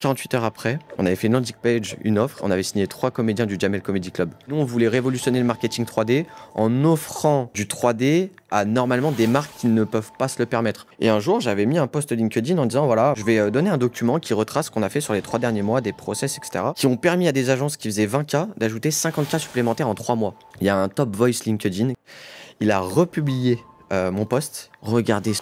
48 heures après, on avait fait une landing page, une offre, on avait signé 3 comédiens du Jamel Comedy Club. Nous, on voulait révolutionner le marketing 3D en offrant du 3D à normalement des marques qui ne peuvent pas se le permettre. Et un jour, j'avais mis un post LinkedIn en disant voilà, je vais donner un document qui retrace ce qu'on a fait sur les 3 derniers mois, des process, etc., qui ont permis à des agences qui faisaient 20K d'ajouter 50K supplémentaires en 3 mois. Il y a un top voice LinkedIn, il a republié mon post. Regardez.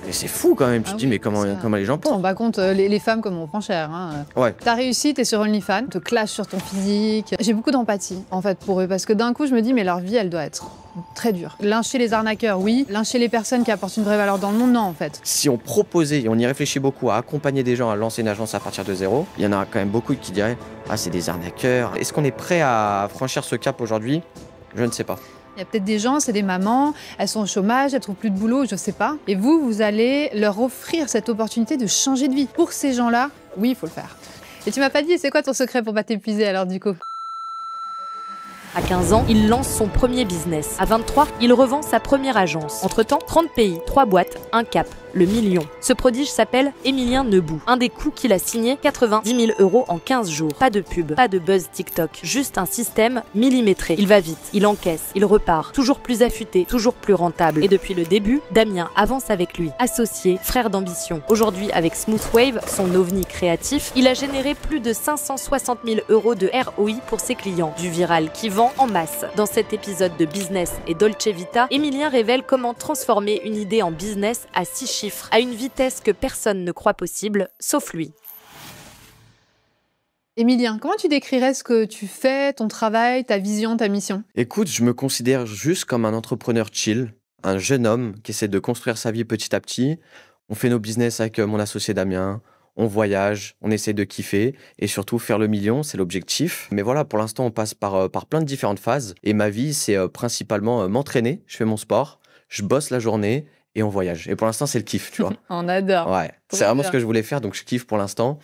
Et c'est fou quand même, tu te dis, mais comment les gens Tu te rends pensent? pas compte, les femmes comme on prend cher. Hein. Ouais. T'as réussi, t'es sur OnlyFans, te clash sur ton physique. J'ai beaucoup d'empathie en fait pour eux parce que d'un coup je me dis mais leur vie elle doit être très dure. Lyncher les arnaqueurs, oui. Lyncher les personnes qui apportent une vraie valeur dans le monde, non en fait. Si on proposait, et on y réfléchit beaucoup, à accompagner des gens à lancer une agence à partir de zéro, il y en a quand même beaucoup qui diraient ah c'est des arnaqueurs. Est-ce qu'on est prêt à franchir ce cap aujourd'hui? Je ne sais pas. Il y a peut-être des gens, c'est des mamans, elles sont au chômage, elles trouvent plus de boulot, je sais pas. Et vous allez leur offrir cette opportunité de changer de vie. Pour ces gens-là, oui, il faut le faire. Et tu m'as pas dit, c'est quoi ton secret pour pas t'épuiser alors du coup? À 15 ans, il lance son premier business. À 23, il revend sa première agence. Entre-temps, 30 pays, 3 boîtes, un cap, le million. Ce prodige s'appelle Émilien Nebout. Un des coups qu'il a signé, 90 000 € en 15 jours. Pas de pub, pas de buzz TikTok, juste un système millimétré. Il va vite, il encaisse, il repart, toujours plus affûté, toujours plus rentable. Et depuis le début, Damien avance avec lui. Associé, frère d'ambition. Aujourd'hui, avec Smoothwave, son ovni créatif, il a généré plus de 560 000 € de ROI pour ses clients. Du viral qui vend en masse. Dans cet épisode de Business et Dolce Vita, Émilien révèle comment transformer une idée en business à 6 chiffres, à une vitesse que personne ne croit possible, sauf lui. Émilien, comment tu décrirais ce que tu fais, ton travail, ta vision, ta mission? Écoute, je me considère juste comme un entrepreneur chill, un jeune homme qui essaie de construire sa vie petit à petit. On fait nos business avec mon associé Damien, on voyage, on essaie de kiffer et surtout faire le million, c'est l'objectif. Mais voilà, pour l'instant, on passe par plein de différentes phases et ma vie, c'est principalement m'entraîner, je fais mon sport, je bosse la journée et on voyage. Et pour l'instant, c'est le kiff, tu vois. On adore. Ouais, c'est vraiment ce que je voulais faire, donc je kiffe pour l'instant.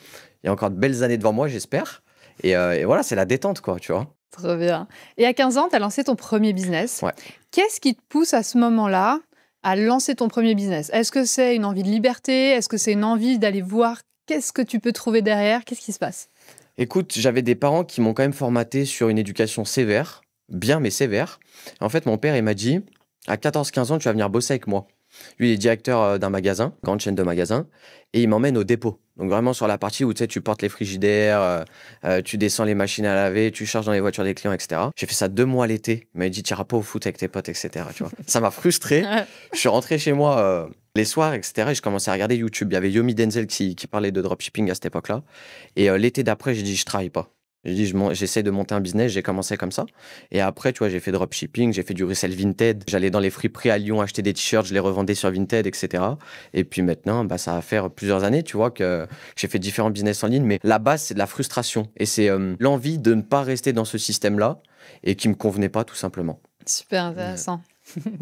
Il y a encore de belles années devant moi, j'espère. Et voilà, c'est la détente, quoi, tu vois. Trop bien. Et à 15 ans, tu as lancé ton premier business. Ouais. Qu'est-ce qui te pousse à ce moment-là à lancer ton premier business? Est-ce que c'est une envie de liberté? Est-ce que c'est une envie d'aller voir qu'est-ce que tu peux trouver derrière? Qu'est-ce qui se passe? Écoute, j'avais des parents qui m'ont quand même formaté sur une éducation sévère, bien mais sévère. En fait, mon père, il m'a dit, à 14-15 ans, tu vas venir bosser avec moi. Lui, il est directeur d'un magasin, grande chaîne de magasins, et il m'emmène au dépôt. Donc vraiment sur la partie où tu sais, tu portes les frigidaires, tu descends les machines à laver, tu charges dans les voitures des clients, etc. J'ai fait ça 2 mois l'été. Il m'a dit, tu iras pas au foot avec tes potes, etc. Tu vois. Ça m'a frustré. Je suis rentré chez moi les soirs, etc. Et je commençais à regarder YouTube. Il y avait Yomi Denzel qui parlait de dropshipping à cette époque-là. Et l'été d'après, j'ai dit, je travaille pas. J'ai dit, j'essaie de monter un business, j'ai commencé comme ça. Et après, tu vois, j'ai fait dropshipping, j'ai fait du resell Vinted. J'allais dans les friperies à Lyon acheter des t-shirts, je les revendais sur Vinted, etc. Et puis maintenant, bah, ça va faire plusieurs années, tu vois, que j'ai fait différents business en ligne. Mais la base, c'est de la frustration. Et c'est l'envie de ne pas rester dans ce système-là et qui me convenait pas, tout simplement. Super intéressant.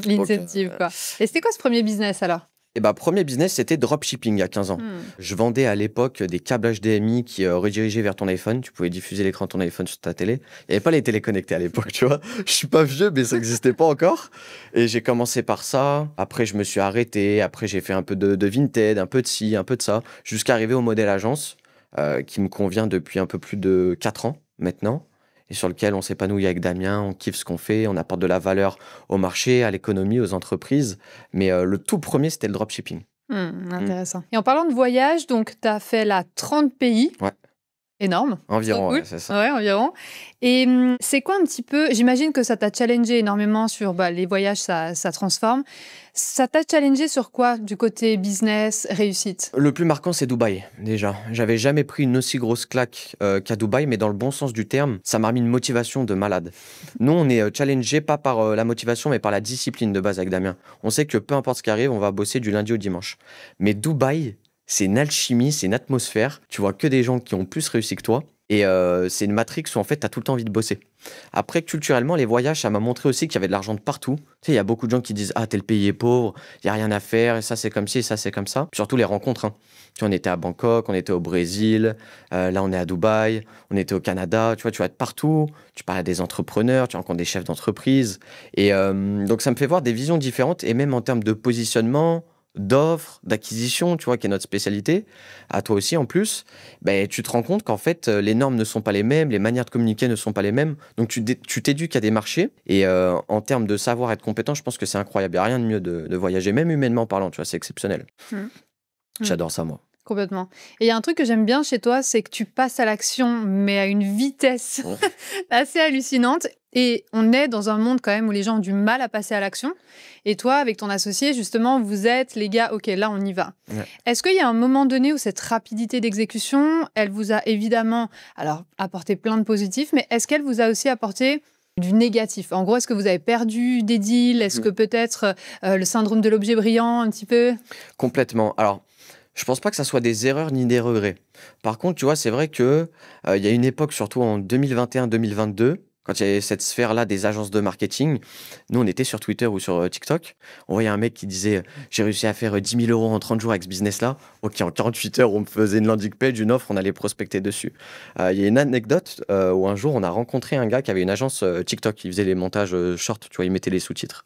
L'initiative, quoi. Et c'était quoi ce premier business alors? Et bah, premier business, c'était dropshipping à 15 ans. Je vendais à l'époque des câbles HDMI qui redirigeaient vers ton iPhone. Tu pouvais diffuser l'écran de ton iPhone sur ta télé. Il n'y avait pas les télés connectées à l'époque, tu vois. Je suis pas vieux, mais ça n'existait pas encore. Et j'ai commencé par ça. Après, je me suis arrêté. Après, j'ai fait un peu de Vinted, un peu de ci, un peu de ça, jusqu'à arriver au modèle agence qui me convient depuis un peu plus de 4 ans maintenant. Et sur lequel on s'épanouit avec Damien, on kiffe ce qu'on fait, on apporte de la valeur au marché, à l'économie, aux entreprises. Mais le tout premier, c'était le dropshipping. Intéressant. Et en parlant de voyage, donc tu as fait là 30 pays. Ouais. Énorme. Environ, cool. ouais, c'est ça. Ouais, environ. Et c'est quoi un petit peu... J'imagine que ça t'a challengé énormément sur les voyages, ça transforme. Ça t'a challengé sur quoi du côté business, réussite? Le plus marquant, c'est Dubaï, déjà. J'avais jamais pris une aussi grosse claque qu'à Dubaï, mais dans le bon sens du terme, ça m'a remis une motivation de malade. Nous, on est challengé pas par la motivation, mais par la discipline de base avec Damien. On sait que peu importe ce qui arrive, on va bosser du lundi au dimanche. Mais Dubaï, c'est une alchimie, c'est une atmosphère. Tu vois que des gens qui ont plus réussi que toi. Et c'est une matrix où en fait, tu as tout le temps envie de bosser. Après, culturellement, les voyages, ça m'a montré aussi qu'il y avait de l'argent de partout. Tu sais, il y a beaucoup de gens qui disent « Ah, tel pays est pauvre, il n'y a rien à faire, et ça c'est comme ci, et ça c'est comme ça. » Surtout les rencontres. Hein. Tu vois, on était à Bangkok, on était au Brésil, là on est à Dubaï, on était au Canada. Tu vois, tu vas être partout, tu parles à des entrepreneurs, tu rencontres des chefs d'entreprise. Et donc ça me fait voir des visions différentes, et même en termes de positionnement, d'offres, d'acquisition, tu vois, qui est notre spécialité, à toi aussi en plus, ben, tu te rends compte qu'en fait, les normes ne sont pas les mêmes, les manières de communiquer ne sont pas les mêmes. Donc, tu t'éduques à des marchés. Et en termes de savoir être compétent, je pense que c'est incroyable. Il n'y a rien de mieux de voyager, même humainement parlant, tu vois, c'est exceptionnel. Mm. J'adore ça, moi. Complètement. Et il y a un truc que j'aime bien chez toi, c'est que tu passes à l'action, mais à une vitesse assez hallucinante. Et on est dans un monde quand même où les gens ont du mal à passer à l'action. Et toi, avec ton associé, justement, vous êtes les gars, ok, là, on y va. Ouais. Est-ce qu'il y a un moment donné où cette rapidité d'exécution, elle vous a évidemment, alors, apporté plein de positifs, mais est-ce qu'elle vous a aussi apporté du négatif? En gros, est-ce que vous avez perdu des deals? Est-ce que peut-être le syndrome de l'objet brillant, un petit peu? Complètement. Alors, je pense pas que ça soit des erreurs ni des regrets. Par contre, tu vois, c'est vrai que il y a une époque, surtout en 2021-2022, quand il y avait cette sphère-là des agences de marketing, nous, on était sur Twitter ou sur TikTok. On voyait un mec qui disait j'ai réussi à faire 10 000 € en 30 jours avec ce business-là. Ok, en 48 heures, on me faisait une landing page, une offre, on allait prospecter dessus. Il y a une anecdote où un jour, on a rencontré un gars qui avait une agence TikTok qui faisait les montages short, tu vois, il mettait les sous-titres.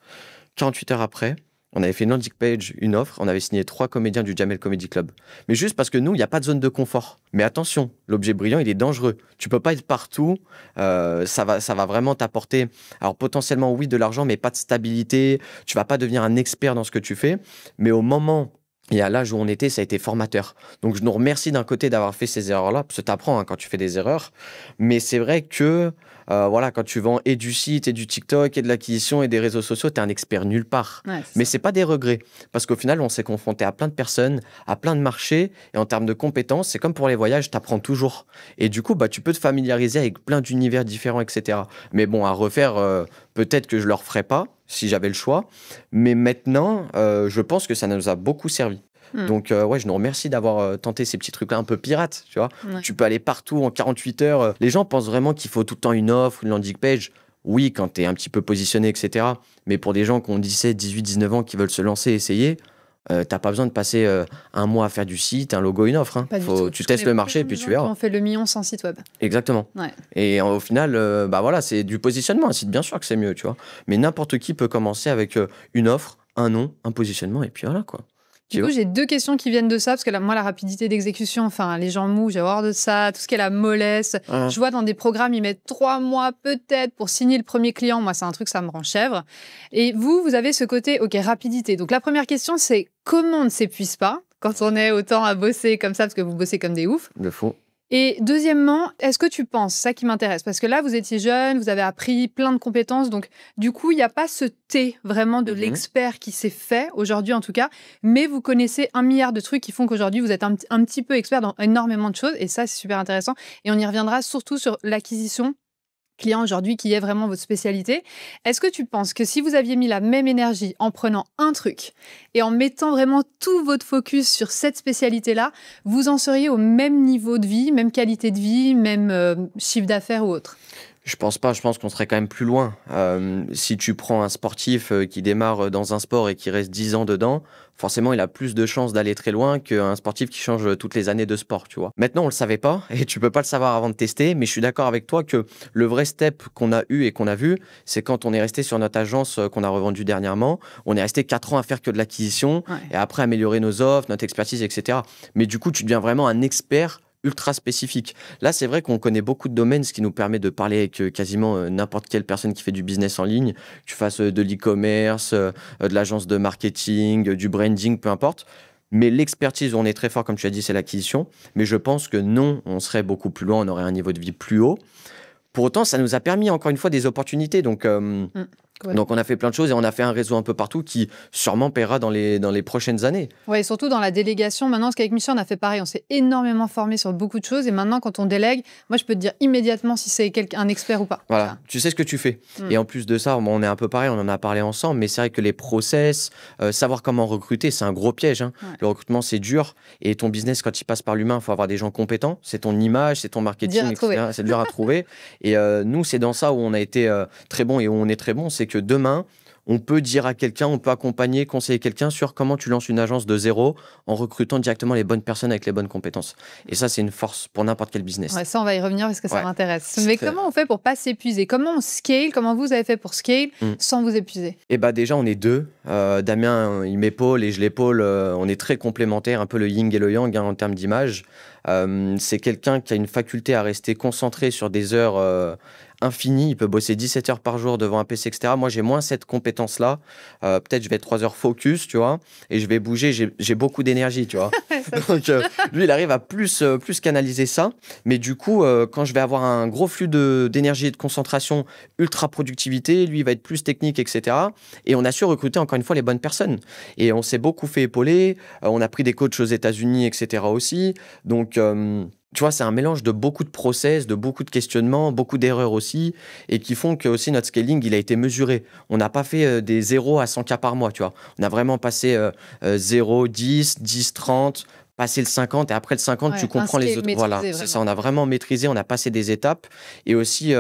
48 heures après, on avait fait une landing page, une offre, on avait signé 3 comédiens du Jamel Comedy Club. Mais juste parce que nous, il n'y a pas de zone de confort. Mais attention, l'objet brillant, il est dangereux. Tu peux pas être partout. Ça va vraiment t'apporter, alors potentiellement, oui, de l'argent, mais pas de stabilité. Tu vas pas devenir un expert dans ce que tu fais. Mais au moment et à l'âge où on était, ça a été formateur. Donc, je nous remercie d'un côté d'avoir fait ces erreurs-là, parce que tu apprends quand tu fais des erreurs. Mais c'est vrai que, voilà, quand tu vends et du site, et du TikTok, et de l'acquisition, et des réseaux sociaux, tu es un expert nulle part. Ouais, Mais c'est pas des regrets. Parce qu'au final, on s'est confronté à plein de personnes, à plein de marchés. Et en termes de compétences, c'est comme pour les voyages, tu apprends toujours. Et du coup, bah, tu peux te familiariser avec plein d'univers différents, etc. Mais bon, à refaire, peut-être que je ne le referais pas, si j'avais le choix. Mais maintenant, je pense que ça nous a beaucoup servi. Donc, ouais, je nous remercie d'avoir tenté ces petits trucs-là un peu pirates, tu vois. Ouais. Tu peux aller partout en 48 heures. Les gens pensent vraiment qu'il faut tout le temps une offre, une landing page. Oui, quand tu es un petit peu positionné, etc. Mais pour des gens qui ont 17, 18, 19 ans qui veulent se lancer, essayer, t'as pas besoin de passer un mois à faire du site, un logo, une offre. Hein. Pas du tout. Tu Je testes connais le marché et plein puis de tu gens verras. qui ont fait le million sans site web. Exactement. Ouais. Et au final, bah voilà, c'est du positionnement. Un site, bien sûr que c'est mieux, tu vois. Mais n'importe qui peut commencer avec une offre, un nom, un positionnement, et puis voilà, quoi. Du coup, j'ai 2 questions qui viennent de ça, parce que moi, la rapidité d'exécution, enfin, les gens mous, j'ai horreur de ça, tout ce qui est la mollesse. Ah. Je vois dans des programmes, ils mettent 3 mois peut-être pour signer le premier client. Moi, c'est un truc, ça me rend chèvre. Et vous avez ce côté, ok, rapidité. Donc, la première question, c'est comment on ne s'épuise pas quand on est autant à bosser comme ça, parce que vous bossez comme des oufs. Le faux. Et deuxièmement, est-ce que tu penses, ça qui m'intéresse, parce que là, vous étiez jeune, vous avez appris plein de compétences, donc du coup, il n'y a pas ce thé vraiment de l'expert qui s'est fait, aujourd'hui en tout cas, mais vous connaissez 1 milliard de trucs qui font qu'aujourd'hui, vous êtes un petit peu expert dans énormément de choses, et ça, c'est super intéressant. Et on y reviendra surtout sur l'acquisition client aujourd'hui, qui est vraiment votre spécialité. Est-ce que tu penses que si vous aviez mis la même énergie en prenant un truc et en mettant vraiment tout votre focus sur cette spécialité-là, vous en seriez au même niveau de vie, même qualité de vie, même chiffre d'affaires ou autre? Je pense pas, je pense qu'on serait quand même plus loin. Si tu prends un sportif qui démarre dans un sport et qui reste 10 ans dedans, forcément, il a plus de chances d'aller très loin qu'un sportif qui change toutes les années de sport, tu vois. Maintenant, on le savait pas et tu peux pas le savoir avant de tester, mais je suis d'accord avec toi que le vrai step qu'on a eu et qu'on a vu, c'est quand on est resté sur notre agence qu'on a revendue dernièrement. On est resté 4 ans à faire que de l'acquisition et après améliorer nos offres, notre expertise, etc. Mais du coup, tu deviens vraiment un expert ultra spécifique. Là, c'est vrai qu'on connaît beaucoup de domaines, ce qui nous permet de parler avec quasiment n'importe quelle personne qui fait du business en ligne, que tu fasses de l'e-commerce, de l'agence de marketing, du branding, peu importe. Mais l'expertise où on est très fort, comme tu as dit, c'est l'acquisition. Mais je pense que non, on serait beaucoup plus loin, on aurait un niveau de vie plus haut. Pour autant, ça nous a permis, encore une fois, des opportunités. Donc, on a fait plein de choses et on a fait un réseau un peu partout qui sûrement paiera dans les prochaines années. Oui, surtout dans la délégation. Maintenant, parce qu'avec Michel, on a fait pareil. On s'est énormément formé sur beaucoup de choses. Et maintenant, quand on délègue, moi, je peux te dire immédiatement si c'est un expert ou pas. Voilà, Enfin. tu sais ce que tu fais. Et en plus de ça, on est un peu pareil, on en a parlé ensemble, mais c'est vrai que les process, savoir comment recruter, c'est un gros piège. Hein. Ouais. Le recrutement, c'est dur. Et ton business, quand il passe par l'humain, il faut avoir des gens compétents. C'est ton image, c'est ton marketing, etc. C'est dur à trouver. Et nous, c'est dans ça où on a été très bon et où on est très bon. C'est que demain, on peut dire à quelqu'un, on peut accompagner, conseiller quelqu'un sur comment tu lances une agence de zéro en recrutant directement les bonnes personnes avec les bonnes compétences. Et ça, c'est une force pour n'importe quel business. Ouais, ça, on va y revenir parce que ça Ouais. m'intéresse. Mais comment on fait pour pas s'épuiser? Comment on scale? Comment vous avez fait pour scale sans vous épuiser? Et bah déjà, on est deux. Damien, il m'épaule et je l'épaule. On est très complémentaires, un peu le yin et le yang en termes d'image. C'est quelqu'un qui a une faculté à rester concentré sur des heures infinies. Il peut bosser 17 heures par jour devant un PC, etc. Moi, j'ai moins cette compétence-là. Peut-être je vais être 3 heures focus, tu vois, et je vais bouger. J'ai beaucoup d'énergie, tu vois. Donc, lui, il arrive à plus canaliser ça. Mais du coup, quand je vais avoir un gros flux d'énergie et de concentration, ultra productivité, lui, il va être plus technique, etc. Et on a su recruter, encore une fois, les bonnes personnes. Et on s'est beaucoup fait épauler. On a pris des coachs aux États-Unis, etc. aussi. Donc, tu vois, c'est un mélange de beaucoup de process, de beaucoup de questionnements, beaucoup d'erreurs aussi, et qui font que aussi notre scaling, il a été mesuré. On n'a pas fait des 0 à 100 cas par mois, tu vois. On a vraiment passé 0, 10, 10, 30, passer le 50, et après le 50, tu comprends les autres. Voilà, c'est ça, on a vraiment maîtrisé, on a passé des étapes, et aussi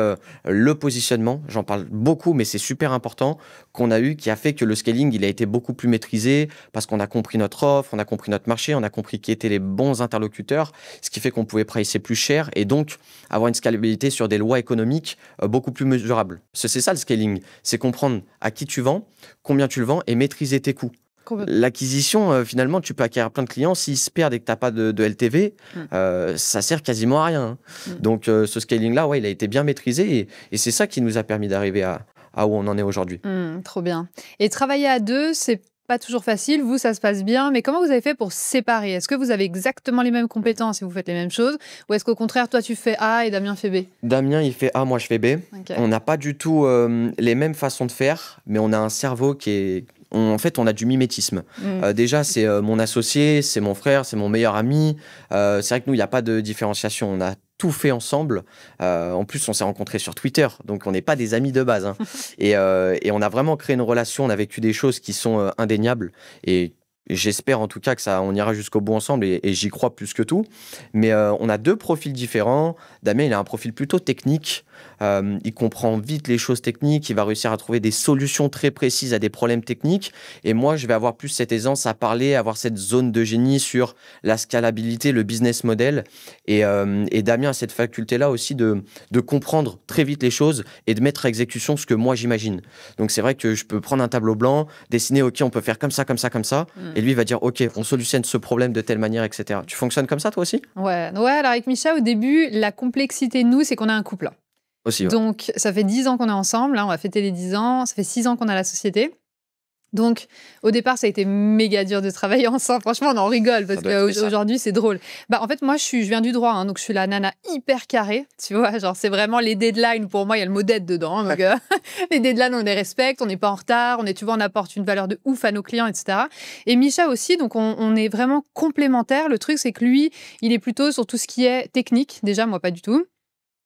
le positionnement, j'en parle beaucoup, mais c'est super important, qu'on a eu, qui a fait que le scaling, il a été beaucoup plus maîtrisé, parce qu'on a compris notre offre, on a compris notre marché, on a compris qui étaient les bons interlocuteurs, ce qui fait qu'on pouvait pricer plus cher, et donc avoir une scalabilité sur des lois économiques beaucoup plus mesurables. C'est ça le scaling, c'est comprendre à qui tu vends, combien tu le vends, et maîtriser tes coûts. L'acquisition, finalement, tu peux acquérir plein de clients. S'ils se perdent et que tu n'as pas de LTV, ça sert quasiment à rien. Donc, ce scaling-là, ouais, il a été bien maîtrisé et c'est ça qui nous a permis d'arriver à où on en est aujourd'hui. Trop bien. Et travailler à deux, c'est pas toujours facile. Vous, ça se passe bien. Mais comment vous avez fait pour séparer? Est-ce que vous avez exactement les mêmes compétences et vous faites les mêmes choses? Ou est-ce qu'au contraire, toi, tu fais A et Damien fait B? Damien, il fait A, moi, je fais B. Okay. On n'a pas du tout les mêmes façons de faire, mais on a un cerveau qui est... En fait, on a du mimétisme. Déjà, c'est mon associé, c'est mon frère, c'est mon meilleur ami. C'est vrai que nous, il n'y a pas de différenciation. On a tout fait ensemble. En plus, on s'est rencontrés sur Twitter, donc on n'est pas des amis de base. Hein. Et on a vraiment créé une relation. On a vécu des choses qui sont indéniables. Et j'espère en tout cas que ça, on ira jusqu'au bout ensemble et j'y crois plus que tout. Mais on a deux profils différents. Damien, il a un profil plutôt technique. Il comprend vite les choses techniques, il va réussir à trouver des solutions très précises à des problèmes techniques. Et moi, je vais avoir plus cette aisance à parler, avoir cette zone de génie sur la scalabilité, le business model. Et Damien a cette faculté-là aussi de comprendre très vite les choses et de mettre à exécution ce que moi j'imagine. Donc c'est vrai que je peux prendre un tableau blanc, dessiner, ok, on peut faire comme ça, comme ça, comme ça. Et lui, il va dire, ok, on solutionne ce problème de telle manière, etc. Tu fonctionnes comme ça, toi aussi? Ouais, alors avec Micha, au début, la complexité, nous, c'est qu'on a un couple. Aussi, ouais. Donc, ça fait 10 ans qu'on est ensemble, là, on va fêter les 10 ans, ça fait 6 ans qu'on a la société. Donc, au départ, ça a été méga dur de travailler ensemble. Franchement, on en rigole parce qu'aujourd'hui, c'est drôle. Bah, en fait, moi, je viens du droit, hein, donc je suis la nana hyper carrée, tu vois. Genre, c'est vraiment les deadlines. Pour moi, il y a le mot dead dedans. Donc, les deadlines, on les respecte, on n'est pas en retard, tu vois, on apporte une valeur de ouf à nos clients, etc. Et Micha aussi, donc on est vraiment complémentaires. Le truc, c'est que lui, il est plutôt sur tout ce qui est technique. Déjà, moi, pas du tout.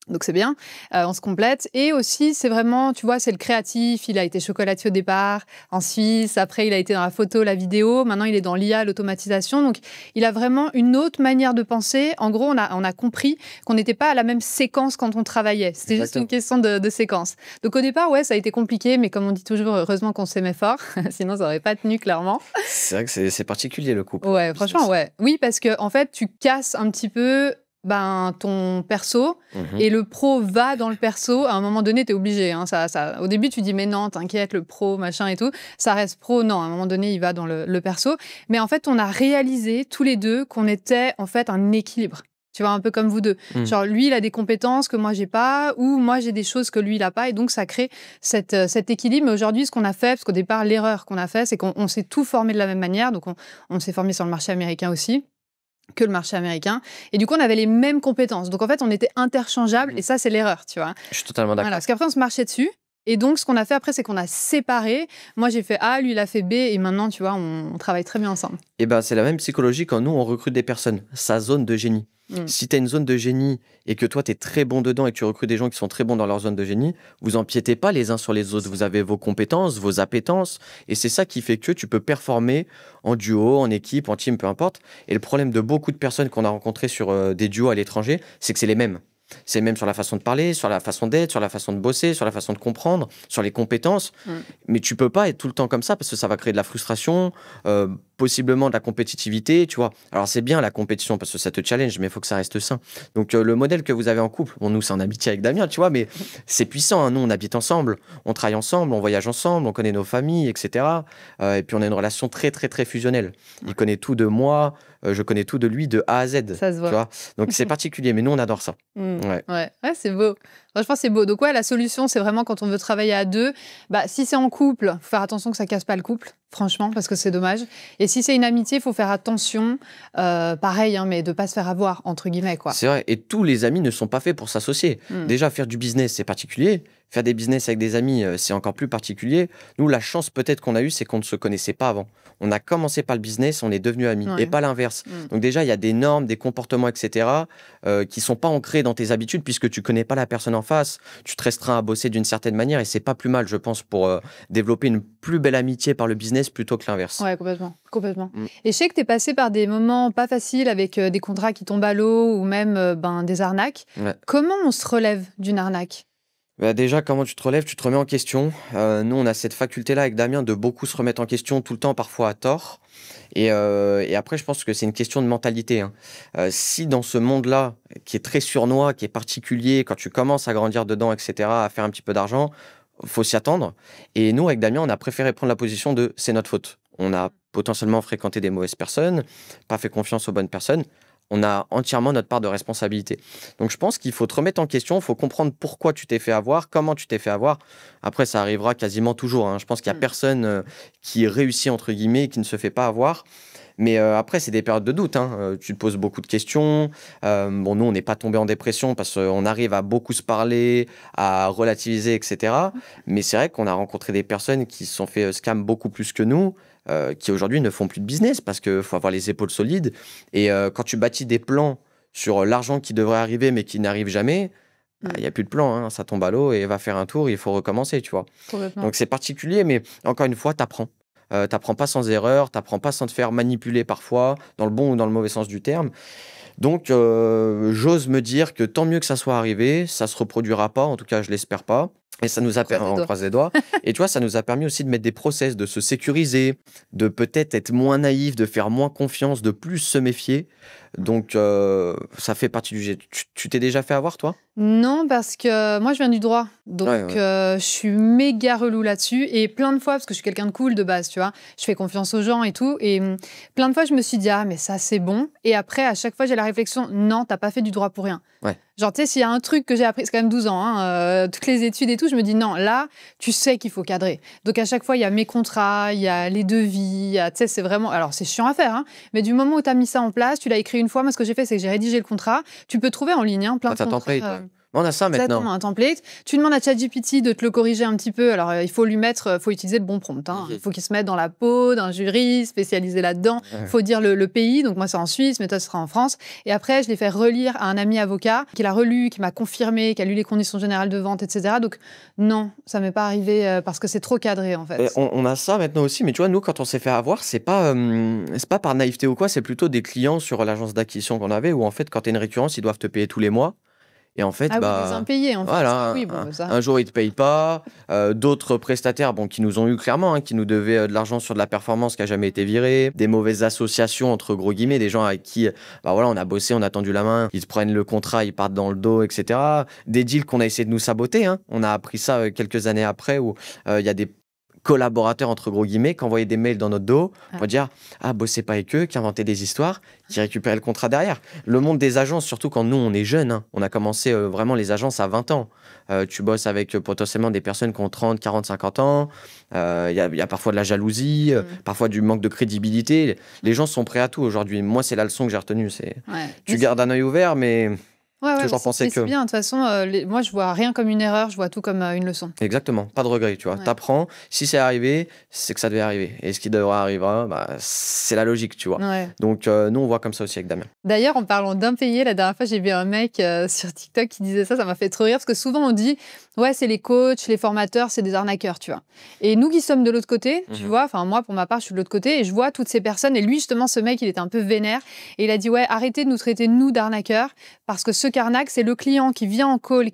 Donc c'est bien, on se complète. Et aussi, c'est vraiment, tu vois, c'est le créatif. Il a été chocolatier au départ, en Suisse. Après, il a été dans la photo, la vidéo. Maintenant, il est dans l'IA, l'automatisation. Donc, il a vraiment une autre manière de penser. En gros, on a compris qu'on n'était pas à la même séquence quand on travaillait. C'était juste une question de séquence. Donc au départ, ouais, ça a été compliqué. Mais comme on dit toujours, heureusement qu'on s'aimait fort. Sinon, ça n'aurait pas tenu, clairement. C'est vrai que c'est particulier, le couple. Ouais, franchement, ouais. Oui, parce que en fait, tu casses un petit peu... ton perso et le pro va dans le perso. À un moment donné, t'es obligé. Hein, au début, tu dis mais non, t'inquiète, le pro, machin et tout. Ça reste pro. Non, à un moment donné, il va dans le perso. Mais en fait, on a réalisé tous les deux qu'on était en fait un équilibre. Tu vois, un peu comme vous deux. Genre, lui, il a des compétences que moi, j'ai pas, ou moi, j'ai des choses que lui, il a pas. Et donc, ça crée cet équilibre. Mais aujourd'hui, ce qu'on a fait, parce qu'au départ, l'erreur qu'on a fait, c'est qu'on s'est tout formé de la même manière. Donc, on s'est formé sur le marché américain aussi. Que le marché américain. Et du coup, on avait les mêmes compétences. Donc, en fait, on était interchangeables. Et ça, c'est l'erreur, tu vois. Je suis totalement d'accord. Voilà, parce qu'après, on se marchait dessus. Et donc, ce qu'on a fait après, c'est qu'on a séparé. Moi, j'ai fait A, lui, il a fait B. Et maintenant, tu vois, on travaille très bien ensemble. Et ben, c'est la même psychologie quand nous, on recrute des personnes. Sa zone de génie. Si tu as une zone de génie et que toi, tu es très bon dedans et que tu recrutes des gens qui sont très bons dans leur zone de génie, vous empiétez pas les uns sur les autres. Vous avez vos compétences, vos appétences. Et c'est ça qui fait que tu peux performer en duo, en équipe, en team, peu importe. Et le problème de beaucoup de personnes qu'on a rencontrées sur des duos à l'étranger, c'est que c'est les mêmes. C'est même sur la façon de parler, sur la façon d'être, sur la façon de bosser, sur la façon de comprendre, sur les compétences. Mais tu peux pas être tout le temps comme ça parce que ça va créer de la frustration, possiblement de la compétitivité, tu vois. Alors c'est bien la compétition parce que ça te challenge, mais il faut que ça reste sain. Donc le modèle que vous avez en couple, bon nous c'est en amitié avec Damien, tu vois, mais c'est puissant, hein. Nous on habite ensemble, on travaille ensemble, on voyage ensemble, on connaît nos familles, etc. Et puis on a une relation très très très fusionnelle. Il connaît tout de moi, je connais tout de lui de A à Z. Ça se voit. Tu vois. Donc c'est particulier, mais nous on adore ça. Ouais, c'est beau. Franchement, c'est beau. Donc, ouais, la solution, c'est vraiment quand on veut travailler à deux. Bah, si c'est en couple, faut faire attention que ça casse pas le couple, franchement, parce que c'est dommage. Et si c'est une amitié, il faut faire attention, pareil, hein, mais de pas se faire avoir, entre guillemets, quoi. C'est vrai. Et tous les amis ne sont pas faits pour s'associer. Déjà, faire du business, c'est particulier. Faire des business avec des amis, c'est encore plus particulier. Nous, la chance peut-être qu'on a eue, c'est qu'on ne se connaissait pas avant. On a commencé par le business, on est devenus amis, et pas l'inverse. Donc déjà, il y a des normes, des comportements, etc., qui sont pas ancrés dans tes habitudes, puisque tu connais pas la personne en face. Tu te restreins à bosser d'une certaine manière, et c'est pas plus mal, je pense, pour développer une plus belle amitié par le business plutôt que l'inverse. Ouais, complètement. Et je sais que tu es passé par des moments pas faciles avec des contrats qui tombent à l'eau ou même des arnaques. Ouais. Comment on se relève d'une arnaque ? Bah déjà, comment tu te relèves? Tu te remets en question. Nous, on a cette faculté-là avec Damien de beaucoup se remettre en question tout le temps, parfois à tort. Et après, je pense que c'est une question de mentalité, hein. Si dans ce monde-là, qui est très surnois, qui est particulier, quand tu commences à grandir dedans, etc., à faire un petit peu d'argent, faut s'y attendre. Et nous, avec Damien, on a préféré prendre la position de c'est notre faute. On a potentiellement fréquenté des mauvaises personnes, pas fait confiance aux bonnes personnes. On a entièrement notre part de responsabilité. Donc je pense qu'il faut te remettre en question, il faut comprendre pourquoi tu t'es fait avoir, comment tu t'es fait avoir. Après, ça arrivera quasiment toujours, hein. Je pense qu'il n'y a personne qui réussit, entre guillemets, et qui ne se fait pas avoir. Mais après, c'est des périodes de doute, hein. Tu te poses beaucoup de questions. Bon, nous, on n'est pas tombé en dépression parce qu'on arrive à beaucoup se parler, à relativiser, etc. Mais c'est vrai qu'on a rencontré des personnes qui se sont fait scam beaucoup plus que nous, qui aujourd'hui ne font plus de business parce qu'il faut avoir les épaules solides. Et quand tu bâtis des plans sur l'argent qui devrait arriver mais qui n'arrive jamais, il n'y a plus de plan, hein. Ça tombe à l'eau et va faire un tour, il faut recommencer, tu vois. Donc c'est particulier, mais encore une fois, t'apprends. T'apprends pas sans erreur, t'apprends pas sans te faire manipuler parfois, dans le bon ou dans le mauvais sens du terme. Donc j'ose me dire que tant mieux que ça soit arrivé, ça se reproduira pas, en tout cas je l'espère pas. Et ça nous a permis, on croise les doigts. Et tu vois, ça nous a permis aussi de mettre des process, de se sécuriser, de peut-être être moins naïf, de faire moins confiance, de plus se méfier. Donc, ça fait partie du jeu. Tu t'es déjà fait avoir, toi? Non, parce que moi, je viens du droit. Donc, je suis méga relou là-dessus. Et plein de fois, parce que je suis quelqu'un de cool de base, tu vois, je fais confiance aux gens et tout. Et plein de fois, je me suis dit, ah, mais ça, c'est bon. Et après, à chaque fois, j'ai la réflexion, non, t'as pas fait du droit pour rien. Genre, tu sais, s'il y a un truc que j'ai appris, c'est quand même 12 ans, hein, toutes les études et tout, je me dis, non, là, tu sais qu'il faut cadrer. Donc, à chaque fois, il y a mes contrats, il y a les devis, tu sais, c'est vraiment... Alors, c'est chiant à faire, hein, mais du moment où tu as mis ça en place, tu l'as écrit une fois, moi, ce que j'ai fait, c'est que j'ai rédigé le contrat. Tu peux trouver en ligne, hein, plein de contrats. On a ça maintenant. Exactement, un template. Tu demandes à ChatGPT de te le corriger un petit peu. Alors, il faut lui mettre, faut utiliser le bon prompt, hein. Il faut qu'il se mette dans la peau d'un jury spécialisé là-dedans. Il faut dire le pays. Donc, moi, c'est en Suisse, mais toi, ce sera en France. Et après, je l'ai fait relire à un ami avocat qui l'a relu, qui m'a confirmé, qui a lu les conditions générales de vente, etc. Donc, non, ça m'est pas arrivé parce que c'est trop cadré, en fait. On a ça maintenant aussi. Mais tu vois, nous, quand on s'est fait avoir, c'est pas par naïveté ou quoi. C'est plutôt des clients sur l'agence d'acquisition qu'on avait où, en fait, quand tu as une récurrence, ils doivent te payer tous les mois. Et en fait, oui, les impayés, en fait. Voilà, Oui, ça. un jour, ils ne te payent pas. D'autres prestataires qui nous ont eu clairement, hein, qui nous devaient de l'argent sur de la performance qui n'a jamais été virée. Des mauvaises associations, entre gros guillemets, des gens avec qui on a bossé, on a tendu la main. Ils te prennent le contrat, ils partent dans le dos, etc. Des deals qu'on a essayé de nous saboter, hein. On a appris ça quelques années après où il y a des collaborateurs, entre gros guillemets, qui envoyaient des mails dans notre dos pour dire « Ah, bossez pas avec eux », qui inventaient des histoires, qui récupéraient le contrat derrière. Le monde des agences, surtout quand nous, on est jeunes, hein, on a commencé vraiment les agences à 20 ans. Tu bosses avec potentiellement des personnes qui ont 30, 40, 50 ans. Il y a parfois de la jalousie, parfois du manque de crédibilité. Les gens sont prêts à tout aujourd'hui. Moi, c'est la leçon que j'ai retenue. Tu gardes un œil ouvert, mais... toujours penser que... C'est bien, de toute façon, moi je vois rien comme une erreur, je vois tout comme une leçon. Exactement, pas de regret, tu vois. T'apprends, si c'est arrivé, c'est que ça devait arriver. Et ce qui devra arriver, c'est la logique, tu vois. Donc nous, on voit comme ça aussi avec Damien. D'ailleurs, en parlant d'impayés, la dernière fois, j'ai vu un mec sur TikTok qui disait ça m'a fait trop rire, parce que souvent on dit, ouais, c'est les coachs, les formateurs, c'est des arnaqueurs, tu vois. Et nous qui sommes de l'autre côté, tu vois, enfin moi, pour ma part, je suis de l'autre côté, et je vois toutes ces personnes, et lui, justement, ce mec, il était un peu vénère, et il a dit, ouais, arrêtez de nous traiter, nous, d'arnaqueurs, parce que ceux qui l'arnaque, c'est le client qui vient en call,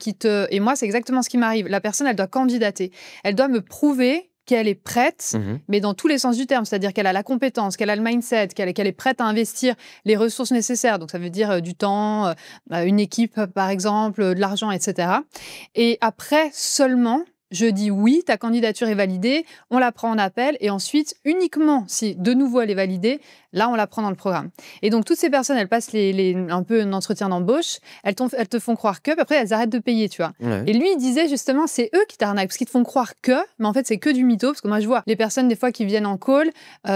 et moi, c'est exactement ce qui m'arrive. La personne, elle doit candidater. Elle doit me prouver qu'elle est prête, mais dans tous les sens du terme, c'est-à-dire qu'elle a la compétence, qu'elle a le mindset, qu'elle est prête à investir les ressources nécessaires. Donc, ça veut dire du temps, une équipe, par exemple, de l'argent, etc. Et après, seulement, je dis oui, ta candidature est validée, on la prend en appel, et ensuite, uniquement si de nouveau elle est validée, là, on la prend dans le programme. Et donc, toutes ces personnes, elles passent un peu un entretien d'embauche, elles te font croire que, puis après, elles arrêtent de payer, tu vois. Ouais. Et lui, il disait justement, c'est eux qui t'arnaquent, parce qu'ils te font croire que, mais en fait, c'est que du mytho, parce que moi, je vois les personnes, des fois, qui viennent en call,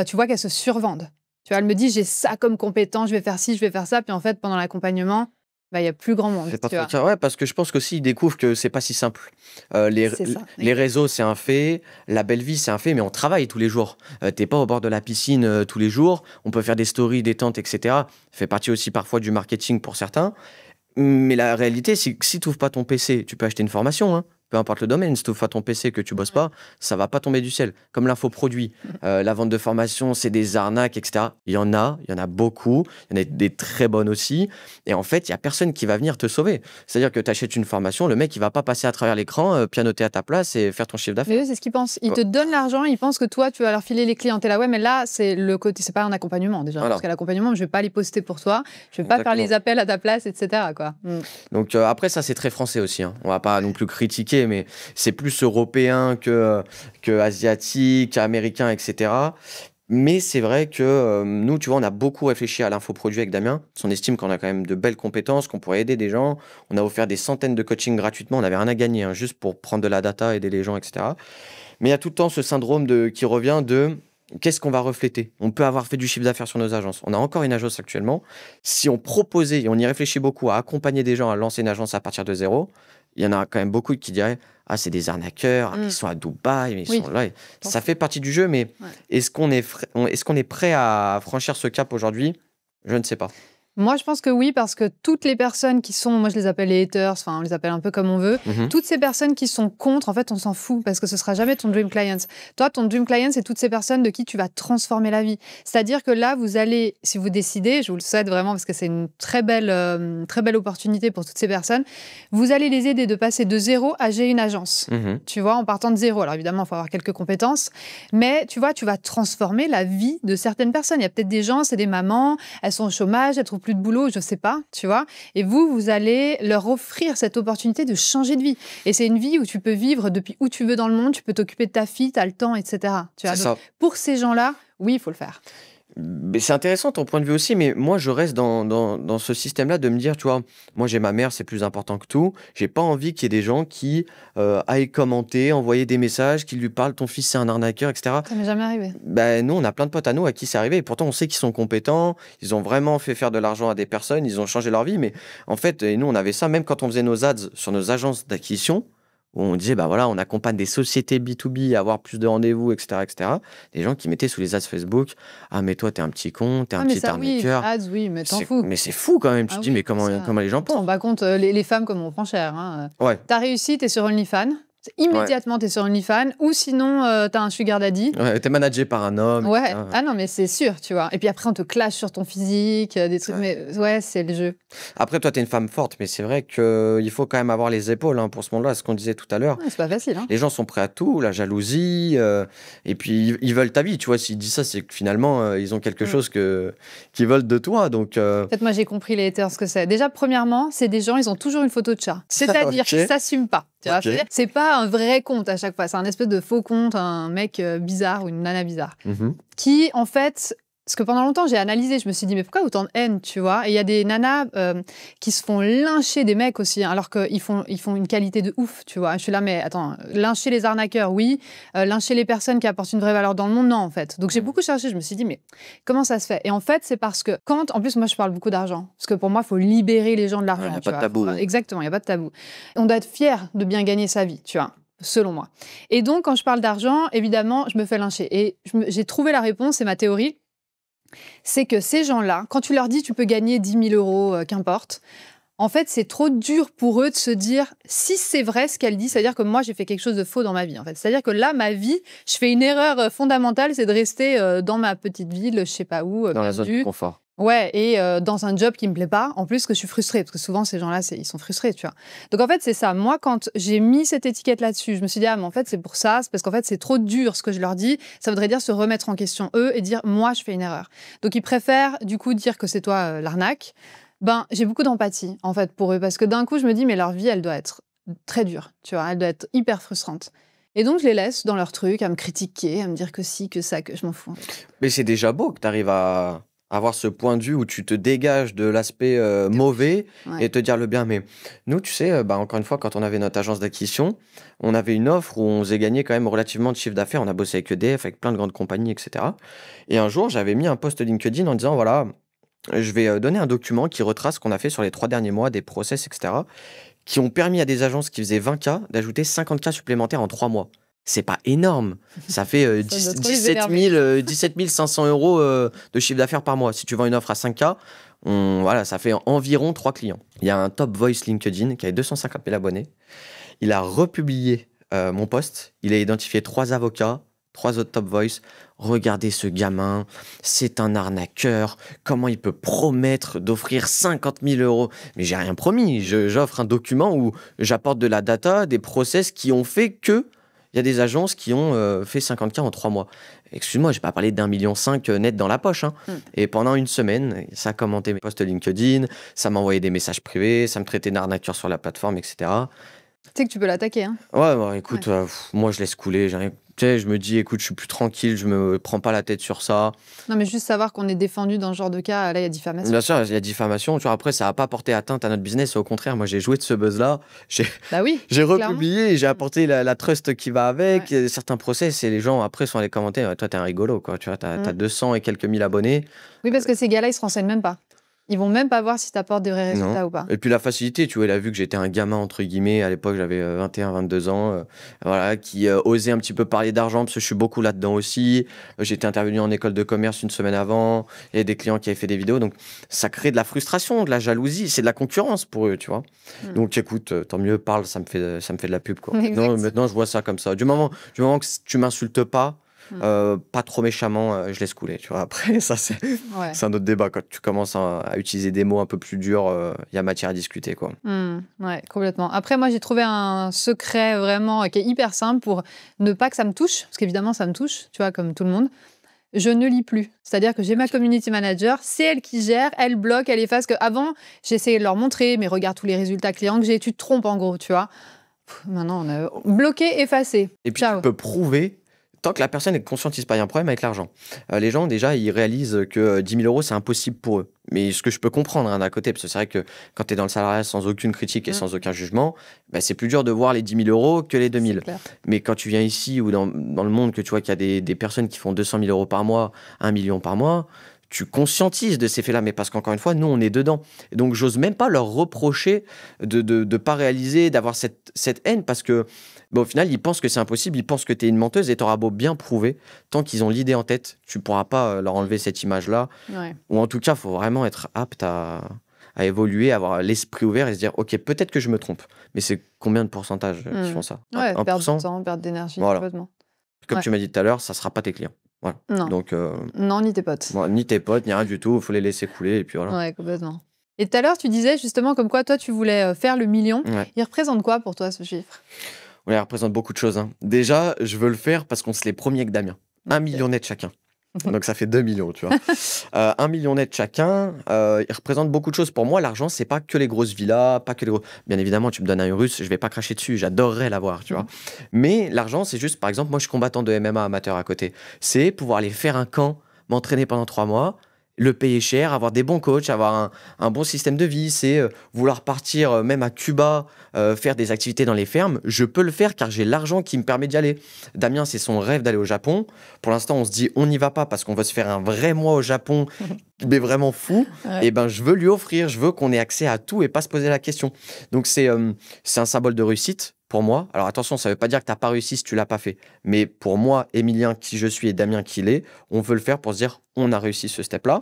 tu vois qu'elles se survendent. Tu vois, elle me dit, j'ai ça comme compétence, je vais faire ci, je vais faire ça, puis en fait, pendant l'accompagnement, il y a plus grand monde. C'est pas tu trop vois. le cas. Ouais, parce que je pense qu'aussi, ils découvrent que c'est pas si simple. C'est ça. Les réseaux, c'est un fait. La belle vie, c'est un fait, mais on travaille tous les jours. T'es pas au bord de la piscine tous les jours. On peut faire des stories, des tentes, etc. Ça fait partie aussi parfois du marketing pour certains. Mais la réalité, c'est que si tu n'ouvres pas ton PC, tu peux acheter une formation, hein. Peu importe le domaine, si tu n'ouvres pas ton PC, que tu bosses pas, ça va pas tomber du ciel. Comme l'infoproduit, la vente de formation, c'est des arnaques, etc. Il y en a beaucoup, il y en a des très bonnes aussi. Et en fait, il y a personne qui va venir te sauver. C'est-à-dire que tu achètes une formation, le mec, il va pas passer à travers l'écran, pianoter à ta place et faire ton chiffre d'affaires. Mais eux, c'est ce qu'ils pensent. Ils te donnent l'argent, ils pensent que toi, tu vas leur filer les clientèles. Ouais, mais là, c'est le côté, c'est pas un accompagnement déjà. Voilà. Parce qu'à l'accompagnement, je vais pas les poster pour toi, je vais pas faire les appels à ta place, etc. quoi. Donc après, ça, c'est très français aussi, hein. On va pas non plus critiquer, mais c'est plus européen que asiatique, américain, etc. Mais c'est vrai que nous, tu vois, on a beaucoup réfléchi à l'infoproduit avec Damien. On estime qu'on a quand même de belles compétences, qu'on pourrait aider des gens. On a offert des centaines de coachings gratuitement. On n'avait rien à gagner, hein, juste pour prendre de la data, aider les gens, etc. Mais il y a tout le temps ce syndrome qui revient de qu'est-ce qu'on va refléter. On peut avoir fait du chiffre d'affaires sur nos agences. On a encore une agence actuellement. Si on proposait, et on y réfléchit beaucoup, à accompagner des gens à lancer une agence à partir de zéro, il y en a quand même beaucoup qui diraient « Ah, c'est des arnaqueurs, ils sont à Dubaï, mais ils sont là. » Ça fait partie du jeu, mais est-ce qu'on est prêt à franchir ce cap aujourd'hui? Je ne sais pas. Moi, je pense que oui, parce que toutes les personnes qui sont, moi je les appelle les haters, enfin on les appelle un peu comme on veut, toutes ces personnes qui sont contre, en fait, on s'en fout, parce que ce sera jamais ton dream client. Toi, ton dream client, c'est toutes ces personnes de qui tu vas transformer la vie. C'est-à-dire que là, vous allez, si vous décidez, je vous le souhaite vraiment, parce que c'est une très belle opportunité pour toutes ces personnes, vous allez les aider de passer de zéro à j'ai une agence. Tu vois, en partant de zéro. Alors évidemment, il faut avoir quelques compétences, mais tu vois, tu vas transformer la vie de certaines personnes. Il y a peut-être des gens, c'est des mamans, elles sont au chômage, elles trouvent plus de boulot, je sais pas, tu vois. Et vous allez leur offrir cette opportunité de changer de vie. Et c'est une vie où tu peux vivre depuis où tu veux dans le monde, tu peux t'occuper de ta fille, tu as le temps, etc. Tu vois. Donc, pour ces gens-là, oui, il faut le faire. Mais c'est intéressant ton point de vue aussi, mais moi je reste dans ce système-là de me dire, tu vois, moi j'ai ma mère, c'est plus important que tout. J'ai pas envie qu'il y ait des gens qui aillent commenter, envoyer des messages, qui lui parlent, ton fils c'est un arnaqueur, etc. Ça m'est jamais arrivé. Ben, nous, on a plein de potes à nous à qui c'est arrivé, et pourtant on sait qu'ils sont compétents, ils ont vraiment fait faire de l'argent à des personnes, ils ont changé leur vie, mais en fait, et nous on avait ça, même quand on faisait nos ads sur nos agences d'acquisition, où on disait, bah voilà, on accompagne des sociétés B2B à avoir plus de rendez-vous, etc., etc. Des gens qui mettaient sous les ads Facebook, ah, mais toi, t'es un petit con, t'es un petit arnaqueur. Oui, ads, oui, mais t'en fous. Mais c'est fou quand même. Tu te dis, mais comment les gens pensent? On va compte, les femmes, comme on prend cher. Hein. Ouais. T'as réussi, t'es sur OnlyFans. Immédiatement, t'es sur OnlyFans, ou sinon, t'as un sugar daddy. Ouais, t'es managé par un homme. Ouais, ah non, mais c'est sûr, tu vois. Et puis après, on te clash sur ton physique, des trucs, mais ouais, c'est le jeu. Après, toi, t'es une femme forte, mais c'est vrai qu'il faut quand même avoir les épaules hein, pour ce monde-là, ce qu'on disait tout à l'heure. Ouais, c'est pas facile. Hein. Les gens sont prêts à tout, la jalousie, et puis ils veulent ta vie, tu vois. S'ils disent ça, c'est que finalement, ils ont quelque chose qu'ils veulent de toi. Donc, peut-être moi, j'ai compris les haters, ce que c'est. Déjà, premièrement, c'est des gens, ils ont toujours une photo de chat. C'est-à-dire qu'ils s'assument pas. C'est pas un vrai compte à chaque fois, c'est un espèce de faux compte, un mec bizarre ou une nana bizarre. Qui, en fait, parce que pendant longtemps, j'ai analysé, je me suis dit, mais pourquoi autant de haine, tu vois? Et il y a des nanas qui se font lyncher des mecs aussi, hein, alors qu'ils font une qualité de ouf, tu vois. Je suis là, mais attends, lyncher les arnaqueurs, oui. Lyncher les personnes qui apportent une vraie valeur dans le monde, non, en fait. Donc j'ai beaucoup cherché, je me suis dit, mais comment ça se fait? Et en fait, c'est parce que en plus, moi, je parle beaucoup d'argent. Parce que pour moi, il faut libérer les gens de l'argent. Il n'y a pas de tabou. Exactement, il n'y a pas de tabou. On doit être fier de bien gagner sa vie, tu vois. Selon moi. Et donc, quand je parle d'argent, évidemment, je me fais lyncher. Et j'ai trouvé la réponse, c'est ma théorie. C'est que ces gens-là, quand tu leur dis tu peux gagner 10 000 euros, qu'importe, en fait, c'est trop dur pour eux de se dire si c'est vrai ce qu'elle dit, c'est-à-dire que moi, j'ai fait quelque chose de faux dans ma vie. En fait. C'est-à-dire que là, ma vie, je fais une erreur fondamentale, c'est de rester dans ma petite ville, je sais pas où. Dans la zone de confort. Ouais, et dans un job qui me plaît pas, en plus que je suis frustrée, parce que souvent ces gens-là, ils sont frustrés, tu vois. Donc en fait, c'est ça. Moi, quand j'ai mis cette étiquette là-dessus, je me suis dit, ah, mais en fait, c'est pour ça, c'est parce qu'en fait, c'est trop dur ce que je leur dis. Ça voudrait dire se remettre en question eux et dire, moi, je fais une erreur. Donc ils préfèrent, du coup, dire que c'est toi l'arnaque. Ben, j'ai beaucoup d'empathie, en fait, pour eux, parce que d'un coup, je me dis, mais leur vie, elle doit être très dure, tu vois, elle doit être hyper frustrante. Et donc, je les laisse dans leur truc, à me critiquer, à me dire que si, que ça, que je m'en fous. Mais c'est déjà beau que tu arrives à avoir ce point de vue où tu te dégages de l'aspect mauvais Ouais. et te dire le bien. Mais nous, tu sais, encore une fois, quand on avait notre agence d'acquisition, on avait une offre où on faisait gagner quand même relativement de chiffre d'affaires. On a bossé avec EDF, avec plein de grandes compagnies, etc. Et un jour, j'avais mis un post LinkedIn en disant, voilà, je vais donner un document qui retrace ce qu'on a fait sur les 3 derniers mois, des process, etc., qui ont permis à des agences qui faisaient 20K d'ajouter 50K supplémentaires en 3 mois. C'est pas énorme. Ça fait Ça doit trop les 17 500 euros de chiffre d'affaires par mois. Si tu vends une offre à 5K, voilà, ça fait environ 3 clients. Il y a un top voice LinkedIn qui a 250 000 abonnés. Il a republié mon post. Il a identifié 3 avocats, 3 autres top voice. Regardez ce gamin, c'est un arnaqueur. Comment il peut promettre d'offrir 50 000 euros? Mais j'ai rien promis. J'offre un document où j'apporte de la data, des process qui ont fait que il y a des agences qui ont fait 50K en 3 mois. Excuse-moi, j'ai pas parlé d'1,5 million net dans la poche. Hein. Et pendant une semaine, ça commentait mes posts LinkedIn, ça m'envoyait des messages privés, ça me traitait d'arnaqueur sur la plateforme, etc. Tu sais que tu peux l'attaquer, hein. Ouais, écoute, moi je laisse couler. Tu sais, je me dis, écoute, je suis plus tranquille, je me prends pas la tête sur ça. Non, mais juste savoir qu'on est défendu dans ce genre de cas, là, il y a diffamation. Bien sûr, il y a diffamation. Tu vois, après, ça n'a pas porté atteinte à notre business. Au contraire, moi, j'ai joué de ce buzz-là. Bah oui. J'ai clairement. republié et j'ai apporté la trust qui va avec. Certains process et les gens, après, sont allés commenter. Toi, t'es un rigolo, quoi. Tu vois, t'as 200 et quelques mille abonnés. Oui, parce que ces gars-là, ils se renseignent même pas. Ils vont même pas voir si tu apportes des vrais résultats ou pas. Et puis la facilité, tu vois, il a vu que j'étais un gamin, entre guillemets, à l'époque j'avais 21, 22 ans, voilà, qui osait un petit peu parler d'argent, parce que je suis beaucoup là-dedans aussi. J'étais intervenu en école de commerce une semaine avant, il y a des clients qui avaient fait des vidéos, donc ça crée de la frustration, de la jalousie, c'est de la concurrence pour eux, tu vois. Donc écoute, tant mieux, parle, ça me fait de la pub, quoi. Non, maintenant je vois ça comme ça. Du moment que tu m'insultes pas, pas trop méchamment, je laisse couler, tu vois. Après, ça, c'est un autre débat. Quand tu commences à utiliser des mots un peu plus durs, il y a matière à discuter, quoi. Ouais, complètement. Après, moi, j'ai trouvé un secret vraiment qui est hyper simple pour ne pas que ça me touche, parce qu'évidemment, ça me touche, tu vois, comme tout le monde. Je ne lis plus. C'est-à-dire que j'ai ma community manager, c'est elle qui gère, elle bloque, elle efface. Avant, j'essayais de leur montrer, mais regarde tous les résultats clients que j'ai, tu te trompes en gros, tu vois. Maintenant, on a bloqué, effacé. Et puis, ciao. tu peux prouver. Tant que la personne ne conscientise pas, il y a un problème avec l'argent. Les gens, déjà, ils réalisent que 10 000 euros, c'est impossible pour eux. Mais ce que je peux comprendre d'un côté, parce que c'est vrai que quand tu es dans le salariat sans aucune critique et sans aucun jugement, c'est plus dur de voir les 10 000 euros que les 2 000. Mais quand tu viens ici ou dans le monde, que tu vois qu'il y a des personnes qui font 200 000 euros par mois, 1 million par mois, tu conscientises de ces faits-là. Mais parce qu'encore une fois, nous, on est dedans. Et donc, j'ose même pas leur reprocher de pas réaliser, d'avoir cette haine, parce que au final, ils pensent que c'est impossible, ils pensent que tu es une menteuse et tu auras beau bien prouver, tant qu'ils ont l'idée en tête, tu pourras pas leur enlever cette image-là. Ou en tout cas, il faut vraiment être apte à évoluer, avoir l'esprit ouvert et se dire, ok, peut-être que je me trompe, mais c'est combien de pourcentage qui font ça? Ouais, 1%? perdre de temps, perdre d'énergie, complètement. Comme tu m'as dit tout à l'heure, ça sera pas tes clients. Voilà. Non. Donc, non, ni tes potes. Ni tes potes, ni rien du tout, il faut les laisser couler et puis voilà. Ouais, complètement. Et tout à l'heure, tu disais justement comme quoi toi, tu voulais faire le million. Il représente quoi pour toi, ce chiffre? Oui, il représente beaucoup de choses. Hein. Déjà, je veux le faire parce qu'on se l'est promis avec Damien. 1 million net chacun. Donc ça fait 2 millions, tu vois. 1 million net chacun, il représente beaucoup de choses. Pour moi, l'argent, c'est pas que les grosses villas, pas que les gros... Bien évidemment, tu me donnes un Urus, je vais pas cracher dessus, j'adorerais l'avoir, tu vois. Mais l'argent, c'est juste, par exemple, moi, je suis combattant de MMA amateur à côté. C'est pouvoir aller faire un camp, m'entraîner pendant 3 mois, le payer cher, avoir des bons coachs, avoir un bon système de vie, c'est vouloir partir même à Cuba, faire des activités dans les fermes. Je peux le faire car j'ai l'argent qui me permet d'y aller. Damien, c'est son rêve d'aller au Japon. Pour l'instant, on se dit on n'y va pas parce qu'on veut se faire un vrai mois au Japon, mais vraiment fou. Et ben, je veux lui offrir, je veux qu'on ait accès à tout et pas se poser la question. Donc, c'est un symbole de réussite. Pour moi, alors attention, ça ne veut pas dire que tu n'as pas réussi si tu ne l'as pas fait. Mais pour moi, Emilien, qui je suis, et Damien, qui il est, on veut le faire pour se dire, on a réussi ce step-là.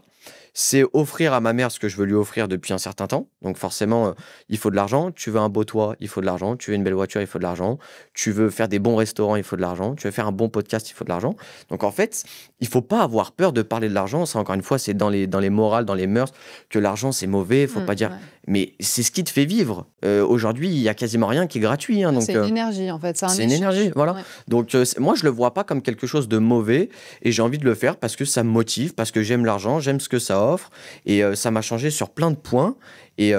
C'est offrir à ma mère ce que je veux lui offrir depuis un certain temps. Donc forcément, il faut de l'argent. Tu veux un beau toit, il faut de l'argent. Tu veux une belle voiture, il faut de l'argent. Tu veux faire des bons restaurants, il faut de l'argent. Tu veux faire un bon podcast, il faut de l'argent. Donc en fait, il ne faut pas avoir peur de parler de l'argent. Ça, encore une fois, c'est dans les dans les morales, dans les mœurs, que l'argent c'est mauvais, faut pas dire. Ouais. Mais c'est ce qui te fait vivre. Aujourd'hui, il y a quasiment rien qui est gratuit. Hein, donc, C'est une énergie, en fait. c'est une énergie, voilà. Ouais. Donc, moi, je le vois pas comme quelque chose de mauvais et j'ai envie de le faire parce que ça me motive, parce que j'aime l'argent, j'aime ce que ça offre et ça m'a changé sur plein de points. Et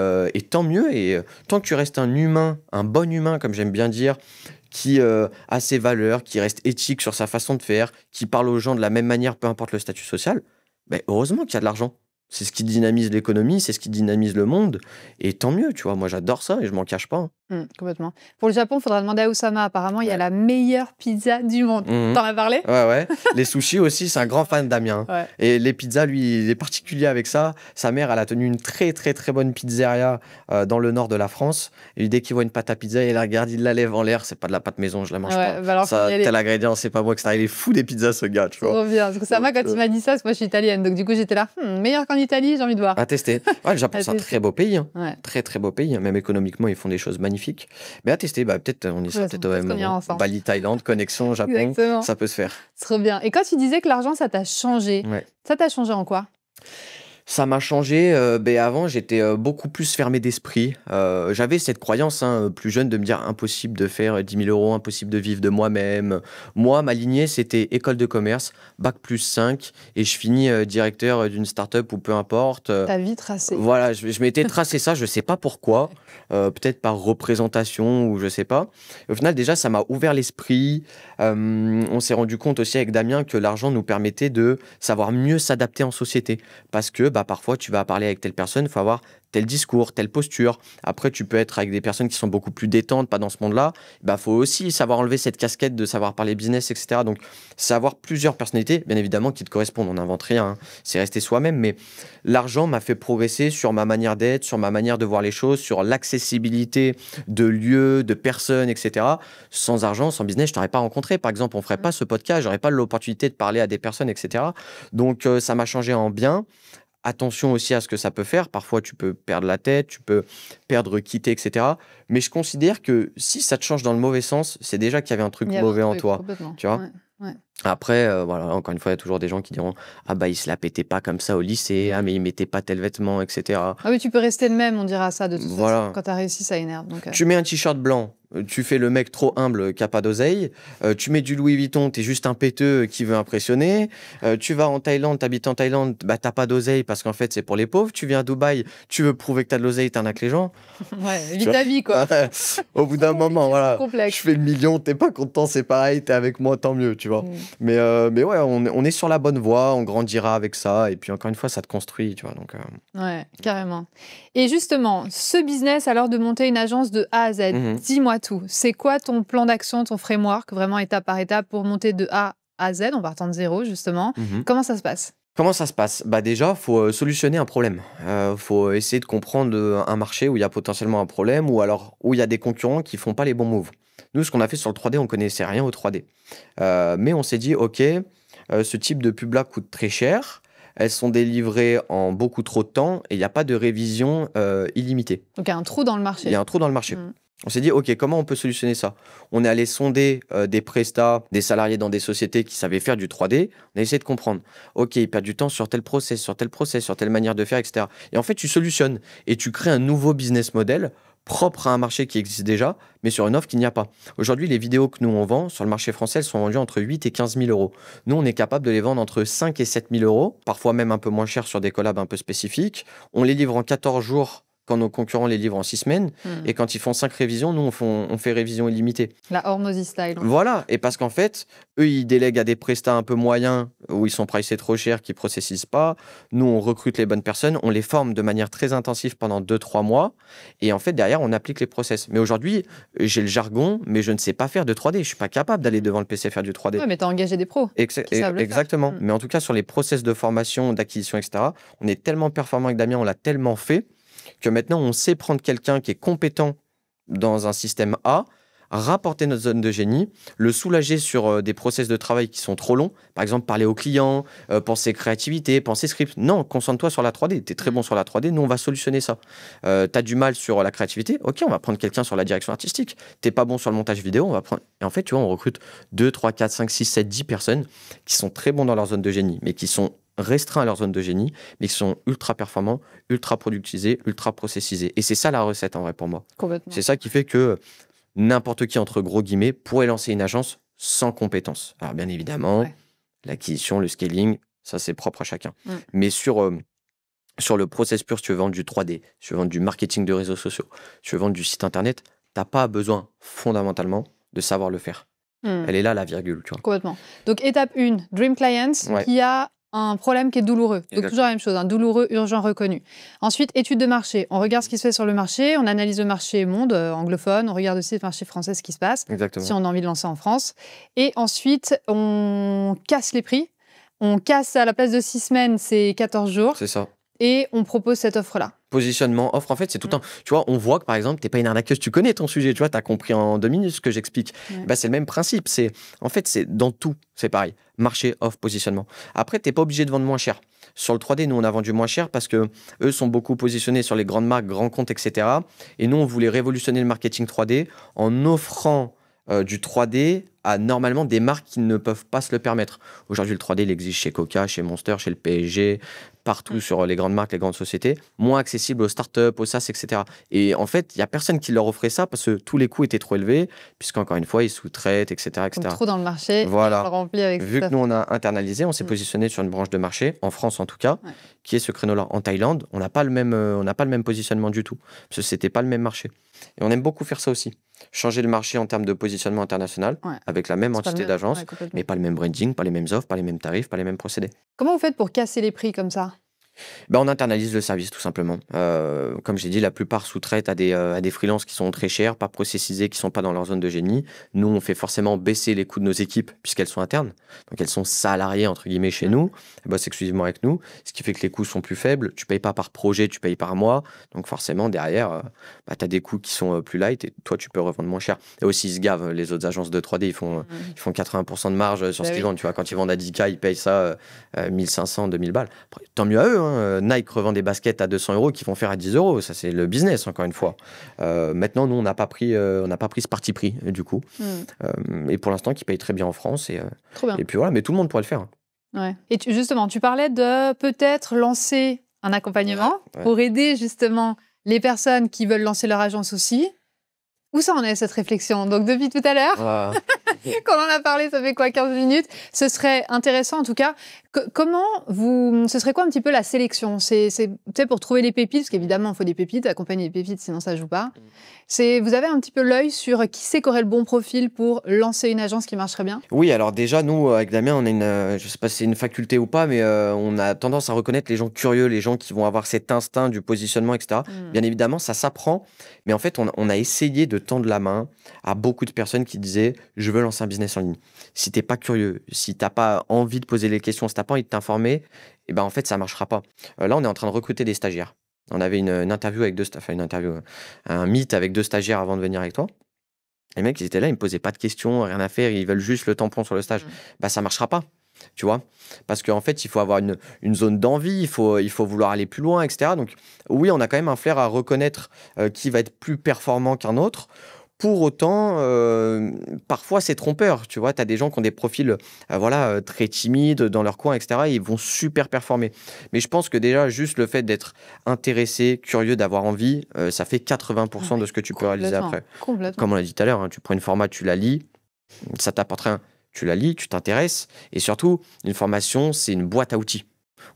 tant mieux. Et tant que tu restes un humain, un bon humain, comme j'aime bien dire, qui a ses valeurs, qui reste éthique sur sa façon de faire, qui parle aux gens de la même manière, peu importe le statut social, ben, heureusement qu'il y a de l'argent. C'est ce qui dynamise l'économie, c'est ce qui dynamise le monde. Et tant mieux, tu vois. Moi, j'adore ça et je m'en cache pas. Complètement. Pour le Japon, il faudra demander à Oussama. Apparemment, il y a la meilleure pizza du monde. Mhm. T'en as parlé? Ouais. Les sushis aussi, c'est un grand fan Damien. Ouais. Et les pizzas, lui, il est particulier avec ça. Sa mère, elle a tenu une très, très, très bonne pizzeria dans le nord de la France. Et dès qu'il voit une pâte à pizza, il la regarde, il la lève en l'air. C'est pas de la pâte maison, je la mange pas. Bah alors, Ça, faut y aller. tel ingrédient, c'est pas moi que ça. Il est fou des pizzas, ce gars, tu vois. Trop bien. Parce que Oussama, quand Donc, il m'a dit ça, parce que moi, je suis italienne. Donc, du coup, j'étais là, meilleur qu'en Italie, j'ai envie de voir. À tester. Ouais, le Japon, À c'est un tester. très beau pays. Hein. Ouais. Très, très beau pays. Même économiquement, ils font des choses magnifiques. Mais à tester, bah, peut-être, on y sera Ouais, peut-être peut-être au même qu'on ira moment. ensemble. Bali, Thaïlande, connexion, Japon, Exactement. ça peut se faire. Trop bien. Et quand tu disais que l'argent, ça t'a changé, Ouais. ça t'a changé en quoi? Ça m'a changé. Avant, j'étais beaucoup plus fermé d'esprit. J'avais cette croyance, hein, plus jeune, de me dire impossible de faire 10 000 euros, impossible de vivre de moi-même. Moi, ma lignée, c'était école de commerce, bac plus 5, et je finis directeur d'une start-up ou peu importe. Ta vie tracée. Voilà, je m'étais tracé ça, je sais pas pourquoi, peut-être par représentation ou je sais pas. Au final, déjà, ça m'a ouvert l'esprit. On s'est rendu compte aussi avec Damien que l'argent nous permettait de savoir mieux s'adapter en société. Parce que parfois, tu vas parler avec telle personne, il faut avoir tel discours, telle posture. Après, tu peux être avec des personnes qui sont beaucoup plus détentes, pas dans ce monde-là. Faut aussi savoir enlever cette casquette de savoir parler business, etc. Donc, savoir plusieurs personnalités, bien évidemment, qui te correspondent. On n'invente rien, hein. C'est rester soi-même. Mais l'argent m'a fait progresser sur ma manière d'être, sur ma manière de voir les choses, sur l'accessibilité de lieux, de personnes, etc. Sans argent, sans business, je t'aurais pas rencontré. Par exemple, on ferait pas ce podcast, j'aurais pas l'opportunité de parler à des personnes, etc. Donc, ça m'a changé en bien. Attention aussi à ce que ça peut faire. Parfois, tu peux perdre la tête, tu peux perdre, quitter, etc. Mais je considère que si ça te change dans le mauvais sens, c'est déjà qu'il y avait un truc Il y avait mauvais un en truc, toi. complètement. Tu vois. Ouais. Après, voilà, encore une fois, il y a toujours des gens qui diront « Ah bah, il se la pétait pas comme ça au lycée, ah mais il mettait pas tel vêtement, etc. » Ah oui, tu peux rester le même, on dira ça de toute Voilà. façon. Quand t'as réussi, ça énerve. Donc, Tu mets un t-shirt blanc, tu fais le mec trop humble qui a pas d'oseille. Tu mets du Louis Vuitton, t'es juste un péteux qui veut impressionner. Tu vas en Thaïlande, t'habites en Thaïlande, t'as pas d'oseille parce qu'en fait c'est pour les pauvres. Tu viens à Dubaï, tu veux prouver que t'as de l'oseille, t'arnaques les gens. ouais, vite ta vie, quoi. Au bout d'un moment, voilà. Complexe. Je fais le million, t'es pas content, c'est pareil, t'es avec moi, tant mieux, tu vois. Mais ouais, on est sur la bonne voie, on grandira avec ça. Et puis encore une fois, ça te construit, tu vois. Donc, Ouais, carrément. Et justement, ce business, alors de monter une agence de A à Z, dis-moi tout. C'est quoi ton plan d'action, ton framework, vraiment étape par étape pour monter de A à Z, en partant de zéro, justement. Comment ça se passe? Comment ça se passe? Déjà, il faut solutionner un problème. Faut essayer de comprendre un marché où il y a potentiellement un problème ou alors où il y a des concurrents qui font pas les bons moves. Nous, ce qu'on a fait sur le 3D, on connaissait rien au 3D. Mais on s'est dit, OK, ce type de pub-là coûte très cher. Elles sont délivrées en beaucoup trop de temps et il n'y a pas de révision illimitée. Donc, il y a un trou dans le marché. Il y a un trou dans le marché. On s'est dit, OK, comment on peut solutionner ça? On est allé sonder des prestats, des salariés dans des sociétés qui savaient faire du 3D. On a essayé de comprendre. OK, ils perdent du temps sur tel process, sur telle manière de faire, etc. Et en fait, tu solutionnes et tu crées un nouveau business model propre à un marché qui existe déjà, mais sur une offre qu'il n'y a pas. Aujourd'hui, les vidéos que nous, on vend sur le marché français, elles sont vendues entre 8 et 15 000 euros. Nous, on est capable de les vendre entre 5 et 7 000 euros, parfois même un peu moins cher sur des collabs un peu spécifiques. On les livre en 14 jours quand nos concurrents les livrent en 6 semaines. Et quand ils font 5 révisions, nous, on fait révision illimitée. La Hormozy style. Voilà. Et parce qu'en fait, eux, ils délèguent à des prestats un peu moyens où ils sont pricés trop cher, qui ne processisent pas. Nous, on recrute les bonnes personnes, on les forme de manière très intensive pendant 2-3 mois. Et en fait, derrière, on applique les process. Mais aujourd'hui, j'ai le jargon, mais je ne sais pas faire de 3D. Je ne suis pas capable d'aller devant le PC faire du 3D. Ouais, mais tu as engagé des pros. qui savent le faire. Exactement. Mais en tout cas, sur les process de formation, d'acquisition, etc., on est tellement performant avec Damien, on l'a tellement fait que maintenant, on sait prendre quelqu'un qui est compétent dans un système A, rapporter notre zone de génie, le soulager sur des process de travail qui sont trop longs. Par exemple, parler aux clients, penser créativité, penser script. Non, concentre-toi sur la 3D. Tu es très bon sur la 3D, nous, on va solutionner ça. Tu as du mal sur la créativité. OK, on va prendre quelqu'un sur la direction artistique. Tu pas bon sur le montage vidéo, on va prendre... Et en fait, tu vois, on recrute 2, 3, 4, 5, 6, 7, 10 personnes qui sont très bons dans leur zone de génie, mais qui sont restreints à leur zone de génie, mais qui sont ultra performants, ultra productisés, ultra processisés. Et c'est ça la recette en vrai pour moi. Complètement. C'est ça qui fait que n'importe qui, entre gros guillemets, pourrait lancer une agence sans compétences. Alors bien évidemment, l'acquisition, le scaling, ça c'est propre à chacun. Mais sur le process pur, si tu veux vendre du 3D, si tu veux vendre du marketing de réseaux sociaux, si tu veux vendre du site internet, tu n'as pas besoin fondamentalement de savoir le faire. Elle est là, la virgule, tu vois. Complètement. Donc, étape 1, Dream Clients, qui a un problème qui est douloureux. Donc, toujours la même chose, douloureux, urgent, reconnu. Ensuite, étude de marché. On regarde ce qui se fait sur le marché, on analyse le marché monde anglophone, on regarde aussi le marché français, ce qui se passe, si on a envie de lancer en France. Et ensuite, on casse les prix. On casse à la place de 6 semaines, c'est 14 jours. C'est ça. Et on propose cette offre-là. Positionnement, offre, en fait, c'est tout un... Tu vois, on voit que, par exemple, tu n'es pas une arnaqueuse, tu connais ton sujet, tu vois, tu as compris en 2 minutes ce que j'explique. Bah, c'est le même principe. En fait, c'est dans tout, c'est pareil. Marché, offre, positionnement. Après, tu n'es pas obligé de vendre moins cher. Sur le 3D, nous, on a vendu moins cher parce qu'eux sont beaucoup positionnés sur les grandes marques, grands comptes, etc. Et nous, on voulait révolutionner le marketing 3D en offrant du 3D à normalement des marques qui ne peuvent pas se le permettre. Aujourd'hui, le 3D, il existe chez Coca, chez Monster, chez le PSG, partout sur les grandes marques, les grandes sociétés, moins accessible aux startups, aux SaaS, etc. Et en fait, il n'y a personne qui leur offrait ça parce que tous les coûts étaient trop élevés, puisqu'encore une fois, ils sous-traitent, etc. Donc, trop dans le marché, voilà. Rempli avec Vu que nous, on a internalisé, on s'est positionné sur une branche de marché, en France en tout cas, qui est ce créneau-là. En Thaïlande, on n'a pas le même positionnement du tout, parce que ce n'était pas le même marché. Et on aime beaucoup faire ça aussi. Changer le marché en termes de positionnement international, avec la même entité d'agence, mais pas le même branding, pas les mêmes offres, pas les mêmes tarifs, pas les mêmes procédés. Comment vous faites pour casser les prix comme ça ? On internalise le service tout simplement. Comme j'ai dit, la plupart sous-traitent à des freelances qui sont très chers, pas processisés, qui ne sont pas dans leur zone de génie. Nous, on fait forcément baisser les coûts de nos équipes puisqu'elles sont internes. Donc elles sont salariées entre guillemets chez nous, elles bossent exclusivement avec nous, ce qui fait que les coûts sont plus faibles. Tu ne payes pas par projet, tu payes par mois. Donc forcément, derrière, tu as des coûts qui sont plus light et toi, tu peux revendre moins cher. Et aussi, ils se gavent. Les autres agences de 3D, ils font 80% de marge sur ce qu'ils vendent. Tu vois, quand ils vendent à 10K, ils payent ça 1500, 2000 balles. Après, tant mieux à eux, hein. Nike revend des baskets à 200 € qu'ils vont faire à 10 €. Ça, c'est le business, encore une fois. Maintenant, nous, on n'a pas pris ce parti pris, du coup. Et pour l'instant, qui paye très bien en France. Trop bien. Et puis voilà, mais tout le monde pourrait le faire. Ouais. Et justement, tu parlais de peut-être lancer un accompagnement pour aider justement les personnes qui veulent lancer leur agence aussi. Où ça en est, cette réflexion? Donc, depuis tout à l'heure, quand on en a parlé, ça fait quoi, 15 minutes? Ce serait intéressant, en tout cas. Ce serait quoi un petit peu la sélection? C'est pour trouver les pépites, parce qu'évidemment, il faut des pépites, accompagner les pépites, sinon ça ne joue pas. Vous avez un petit peu l'œil sur qui c'est qui aurait le bon profil pour lancer une agence qui marcherait bien? Oui, alors déjà, nous, avec Damien, on a je ne sais pas si c'est une faculté ou pas, mais on a tendance à reconnaître les gens curieux, les gens qui vont avoir cet instinct du positionnement, etc. Bien évidemment, ça s'apprend, mais en fait, on a essayé de tendre la main à beaucoup de personnes qui disaient « je veux lancer un business en ligne ». Si tu n'es pas curieux, si tu n'as pas envie de poser les questions, si tu n'as pas envie de t'informer, eh ben, en fait, ça ne marchera pas. Là, on est en train de recruter des stagiaires. On avait une interview avec un meet avec 2 stagiaires avant de venir avec toi. Les mecs, ils étaient là, ils me posaient pas de questions, rien à faire, ils veulent juste le tampon sur le stage. Bah, ça marchera pas, tu vois. Parce qu'en fait, il faut avoir une zone d'envie, il faut vouloir aller plus loin, etc. Donc, oui, on a quand même un flair à reconnaître qui va être plus performant qu'un autre. Pour autant, parfois, c'est trompeur. Tu vois, tu as des gens qui ont des profils très timides dans leur coin, etc. Et ils vont super performer. Mais je pense que déjà, juste le fait d'être intéressé, curieux, d'avoir envie, ça fait 80% de ce que tu peux réaliser après. Comme on l'a dit tout à l'heure, tu prends une format, tu la lis, ça t'apporte rien. Tu la lis, tu t'intéresses. Et surtout, une formation, c'est une boîte à outils.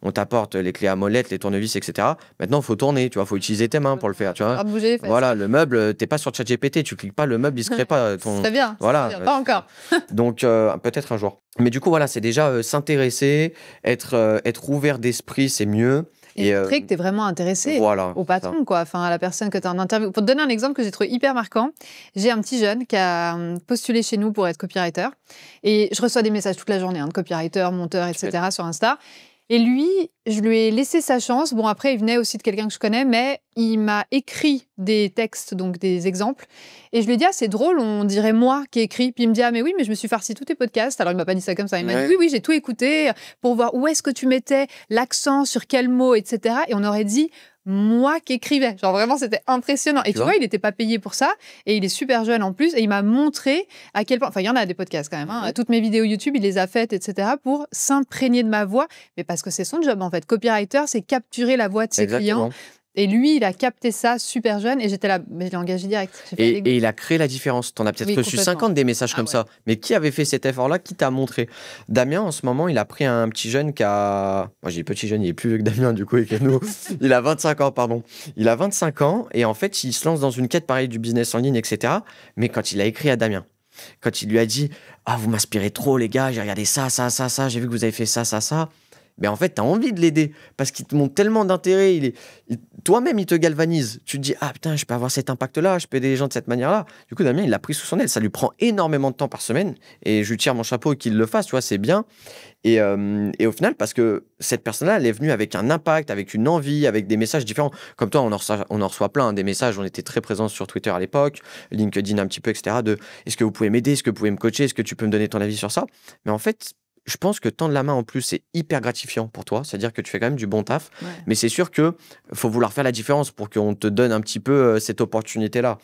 On t'apporte les clés à molette, les tournevis, etc. Maintenant, il faut tourner, tu vois, faut utiliser tes mains pour le faire, tu vois. Bouger, voilà, le meuble, t'es pas sur ChatGPT, tu cliques pas, le meuble, il se crée pas. C'est bien, voilà, pas encore. Donc, peut-être un jour. Mais du coup, voilà, c'est déjà s'intéresser, être ouvert d'esprit, c'est mieux. Et montrer que tu es vraiment intéressé au patron, quoi. Enfin, à la personne que tu as en interview. Pour te donner un exemple que j'ai trouvé hyper marquant, j'ai un petit jeune qui a postulé chez nous pour être copywriter. Et je reçois des messages toute la journée de copywriter, monteur, etc. sur Insta. Et lui, je lui ai laissé sa chance. Bon, après, il venait aussi de quelqu'un que je connais, mais il m'a écrit des textes, donc des exemples. Et je lui ai dit, ah, c'est drôle, on dirait moi qui ai écrit. Puis il me dit, ah, mais oui, mais je me suis farci tous tes podcasts. Alors, il m'a pas dit ça comme ça. Il m'a dit, oui, j'ai tout écouté pour voir où est-ce que tu mettais l'accent, sur quel mot, etc. Et on aurait dit moi qui écrivais. Genre vraiment, c'était impressionnant. Et tu vois, il n'était pas payé pour ça. Et il est super jeune en plus. Et il m'a montré à quel point... Enfin, il y en a des podcasts quand même. Hein. Toutes mes vidéos YouTube, il les a faites, etc. pour s'imprégner de ma voix. Mais parce que c'est son job, en fait. Copywriter, c'est capturer la voix de ses clients. Et lui, il a capté ça super jeune et j'étais là, mais je l'ai engagé direct. Et il a créé la différence. Tu en as peut-être reçu 50 des messages comme ça. Mais qui avait fait cet effort-là? Qui t'a montré? Damien, en ce moment, il a pris un petit jeune qui a... Moi, j'ai petit jeune, il est plus vieux que Damien, du coup, et que nous. Il a 25 ans, pardon. Il a 25 ans et en fait, il se lance dans une quête pareille du business en ligne, etc. Mais quand il a écrit à Damien, quand il lui a dit « Ah, vous m'inspirez trop, les gars, j'ai regardé ça, j'ai vu que vous avez fait ça, ça », ben en fait, tu as envie de l'aider parce qu'il te montre tellement d'intérêt. Toi-même, il te galvanise. Tu te dis, ah putain, je peux avoir cet impact-là, je peux aider les gens de cette manière-là. Du coup, Damien, il l'a pris sous son aile. Ça lui prend énormément de temps par semaine et je lui tire mon chapeau qu'il le fasse, tu vois, c'est bien. Et au final, parce que cette personne-là, elle est venue avec un impact, avec une envie, avec des messages différents. Comme toi, on en reçoit plein, hein, des messages. On était très présents sur Twitter à l'époque, LinkedIn un petit peu, etc. De est-ce que vous pouvez m'aider, est-ce que vous pouvez me coacher, est-ce que tu peux me donner ton avis sur ça? Mais en fait, je pense que tendre la main en plus, c'est hyper gratifiant pour toi. C'est-à-dire que tu fais quand même du bon taf. Ouais. Mais c'est sûr qu'il faut vouloir faire la différence pour qu'on te donne un petit peu cette opportunité-là.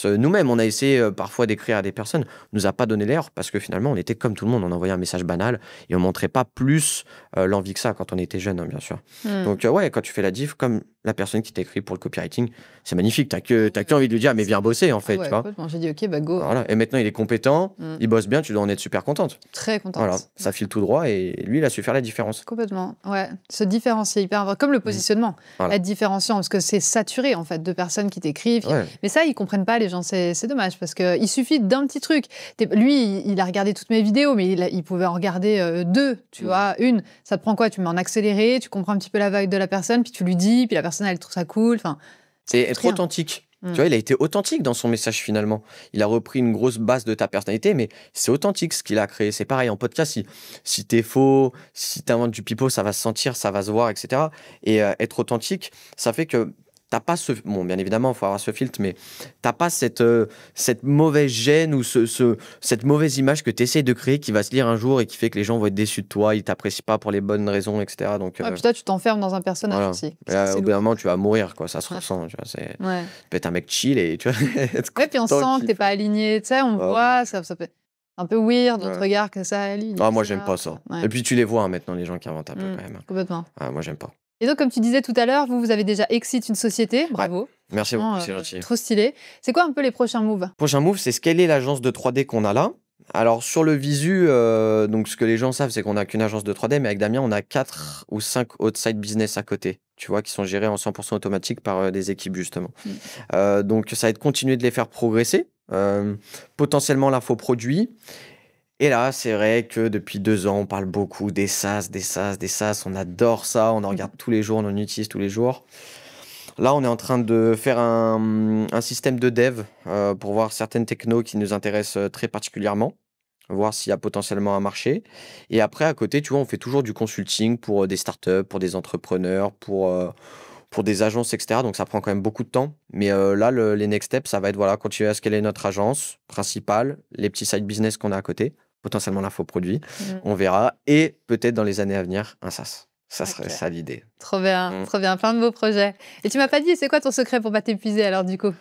Nous-mêmes, on a essayé parfois d'écrire à des personnes. On ne nous a pas donné l'air parce que finalement, on était comme tout le monde. On envoyait un message banal et on ne montrait pas plus l'envie que ça quand on était jeune, hein, bien sûr. Donc, ouais, quand tu fais la diff, comme la personne qui t'a écrit pour le copywriting, c'est magnifique. T'as que envie de lui dire, mais viens bosser, en fait. Ouais, tu vois. J'ai dit, ok, bah go. Voilà. Et maintenant, il est compétent, il bosse bien, tu dois en être super contente. Très contente. Voilà. Ça file tout droit et lui, il a su faire la différence. Complètement. Ouais. Se différencier, hyper important. Comme le positionnement. Voilà. Être différenciant, parce que c'est saturé, en fait, de personnes qui t'écrivent. Ouais. Mais ça, ils comprennent pas, les gens. C'est dommage, parce qu'il suffit d'un petit truc. Lui, il a regardé toutes mes vidéos, mais il pouvait en regarder deux, tu vois. Une, ça te prend quoi? Tu mets en accéléré, tu comprends un petit peu la vibe de la personne, puis tu lui dis, puis la personne, elle trouve ça cool. Enfin, c'est être authentique. Tu vois, il a été authentique dans son message finalement. Il a repris une grosse base de ta personnalité, mais c'est authentique ce qu'il a créé. C'est pareil en podcast, si t'es faux, si t'inventes du pipeau, ça va se sentir, ça va se voir, etc. Et être authentique, ça fait que t'as pas ce... Bon, bien évidemment, il faut avoir ce filtre, mais t'as pas cette mauvaise gêne ou cette mauvaise image que tu essaies de créer qui va se lire un jour et qui fait que les gens vont être déçus de toi, ils t'apprécient pas pour les bonnes raisons, etc. Donc, puis toi, tu t'enfermes dans un personnage aussi. Au bout d'un moment, tu vas mourir, quoi. Ça se ressent. Tu vois, tu peux être un mec chill et tu vois. Puis on sent que t'es pas aligné, tu sais, on voit, ça peut être un peu weird, notre regard que ça aligne. Ah, moi, j'aime pas ça. Et puis, tu les vois hein, maintenant, les gens qui inventent un peu quand même. Complètement. Ah, moi, j'aime pas. Et donc, comme tu disais tout à l'heure, vous avez déjà exit une société. Bravo. Ouais. Merci beaucoup, c'est gentil. Trop stylé. C'est quoi un peu les prochains moves? Prochain move, c'est scaler l'agence de 3D qu'on a là. Alors, sur le visu, donc ce que les gens savent, c'est qu'on n'a qu'une agence de 3D, mais avec Damien, on a 4 ou 5 autres side business à côté, tu vois, qui sont gérés en 100% automatique par des équipes, justement. Donc, ça va être continuer de les faire progresser. Potentiellement, l'infoproduit. Et là, c'est vrai que depuis 2 ans, on parle beaucoup des SaaS. On adore ça, on en regarde tous les jours, on en utilise tous les jours. Là, on est en train de faire un système de dev pour voir certaines technos qui nous intéressent très particulièrement, voir s'il y a potentiellement un marché. Et après, à côté, tu vois, on fait toujours du consulting pour des startups, pour des entrepreneurs, pour des agences, etc. Donc, ça prend quand même beaucoup de temps. Mais là, les next steps, ça va être continuer à scaler notre agence principale, les petits side business qu'on a à côté, potentiellement l'infoproduit, on verra. Et peut-être dans les années à venir, un SaaS. Ça serait ça l'idée. Trop bien, plein de beaux projets. Et tu m'as pas dit, c'est quoi ton secret pour pas t'épuiser alors du coup?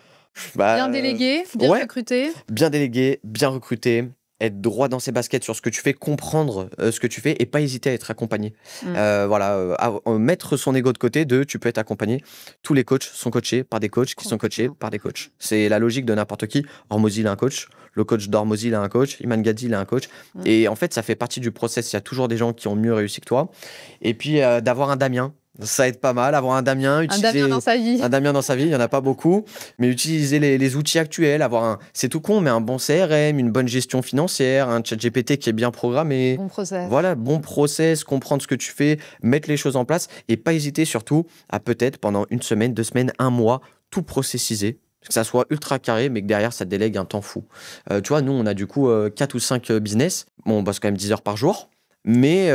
Bien délégué, bien recruté. Bien délégué, bien recruté, être droit dans ses baskets sur ce que tu fais, comprendre ce que tu fais et pas hésiter à être accompagné. Mettre son ego de côté tu peux être accompagné. Tous les coachs sont coachés par des coachs qui sont coachés par des coachs. C'est la logique de n'importe qui. Hormozy, il a un coach. Le coach d'Hormozy, il a un coach. Iman Gadzhi, il a un coach. Et en fait, ça fait partie du process. Il y a toujours des gens qui ont mieux réussi que toi. Et puis, d'avoir un Damien. Ça aide pas mal, avoir un Damien. Un Damien dans sa vie. Un Damien dans sa vie, il n'y en a pas beaucoup. Mais utiliser les outils actuels, c'est tout con, mais un bon CRM, une bonne gestion financière, un chat GPT qui est bien programmé. Bon process. Voilà, bon process, comprendre ce que tu fais, mettre les choses en place et pas hésiter surtout à peut-être pendant 1 semaine, 2 semaines, 1 mois, tout processiser. Que ça soit ultra carré, mais que derrière, ça délègue un temps fou. Tu vois, nous, on a du coup 4 ou 5 business. Bon, on bosse quand même 10 heures par jour. Mais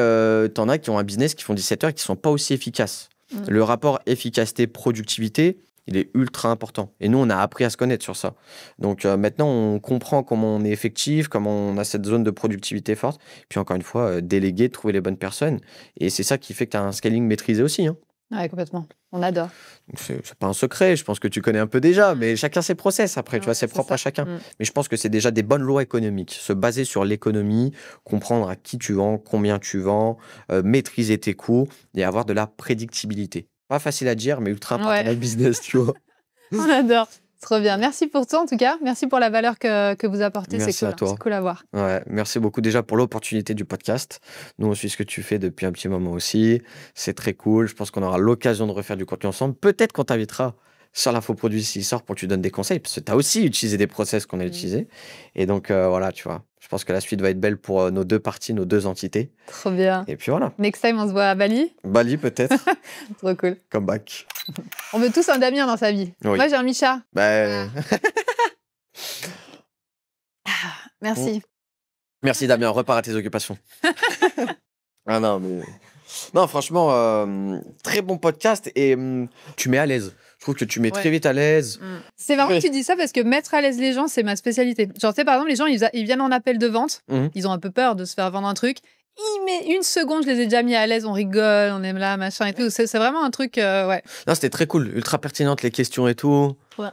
t'en as qui ont un business qui font 17 heures et qui ne sont pas aussi efficaces. Le rapport efficacité-productivité, il est ultra important. Et nous, on a appris à se connaître sur ça. Donc maintenant, on comprend comment on est effectif, comment on a cette zone de productivité forte. Puis encore une fois, déléguer, trouver les bonnes personnes. Et c'est ça qui fait que tu as un scaling maîtrisé aussi. Hein. Ouais, complètement. On adore. Donc, c'est pas un secret, je pense que tu connais un peu déjà, mais chacun ses process après, tu vois, c'est propre ça. à chacun. Mais je pense que c'est déjà des bonnes lois économiques. Se baser sur l'économie, comprendre à qui tu vends, combien tu vends, maîtriser tes coûts et avoir de la prédictibilité. Pas facile à dire, mais ultra important dans le business, tu vois. On adore. Trop bien. Merci pour toi, en tout cas. Merci pour la valeur que vous apportez. Merci C'est cool. à toi. C'est cool à voir. Ouais, merci beaucoup déjà pour l'opportunité du podcast. Nous, on suit ce que tu fais depuis un petit moment aussi. C'est très cool. Je pense qu'on aura l'occasion de refaire du contenu ensemble. Peut-être qu'on t'invitera sur l'infoproduit s'il sort pour que tu donnes des conseils, parce que tu as aussi utilisé des process qu'on a utilisés. Et donc, voilà, tu vois. Je pense que la suite va être belle pour nos deux parties, nos deux entités. Trop bien. Et puis voilà. Next time, on se voit à Bali. Bali, peut-être. Trop cool. Come back. On veut tous un Damien dans sa vie. Oui. Moi, j'ai un Micha. Merci. Merci Damien, repars à tes occupations. Ah non, mais... Non, franchement, très bon podcast et tu mets à l'aise. Je trouve que tu mets très vite à l'aise. C'est marrant que tu dis ça parce que mettre à l'aise les gens, c'est ma spécialité. Genre, tu sais, par exemple, les gens, ils viennent en appel de vente. Ils ont un peu peur de se faire vendre un truc. Mais une seconde, je les ai déjà mis à l'aise, on rigole, on aime là, machin et tout. C'est vraiment un truc, ouais. Non, c'était très cool, ultra pertinente les questions et tout. Ouais.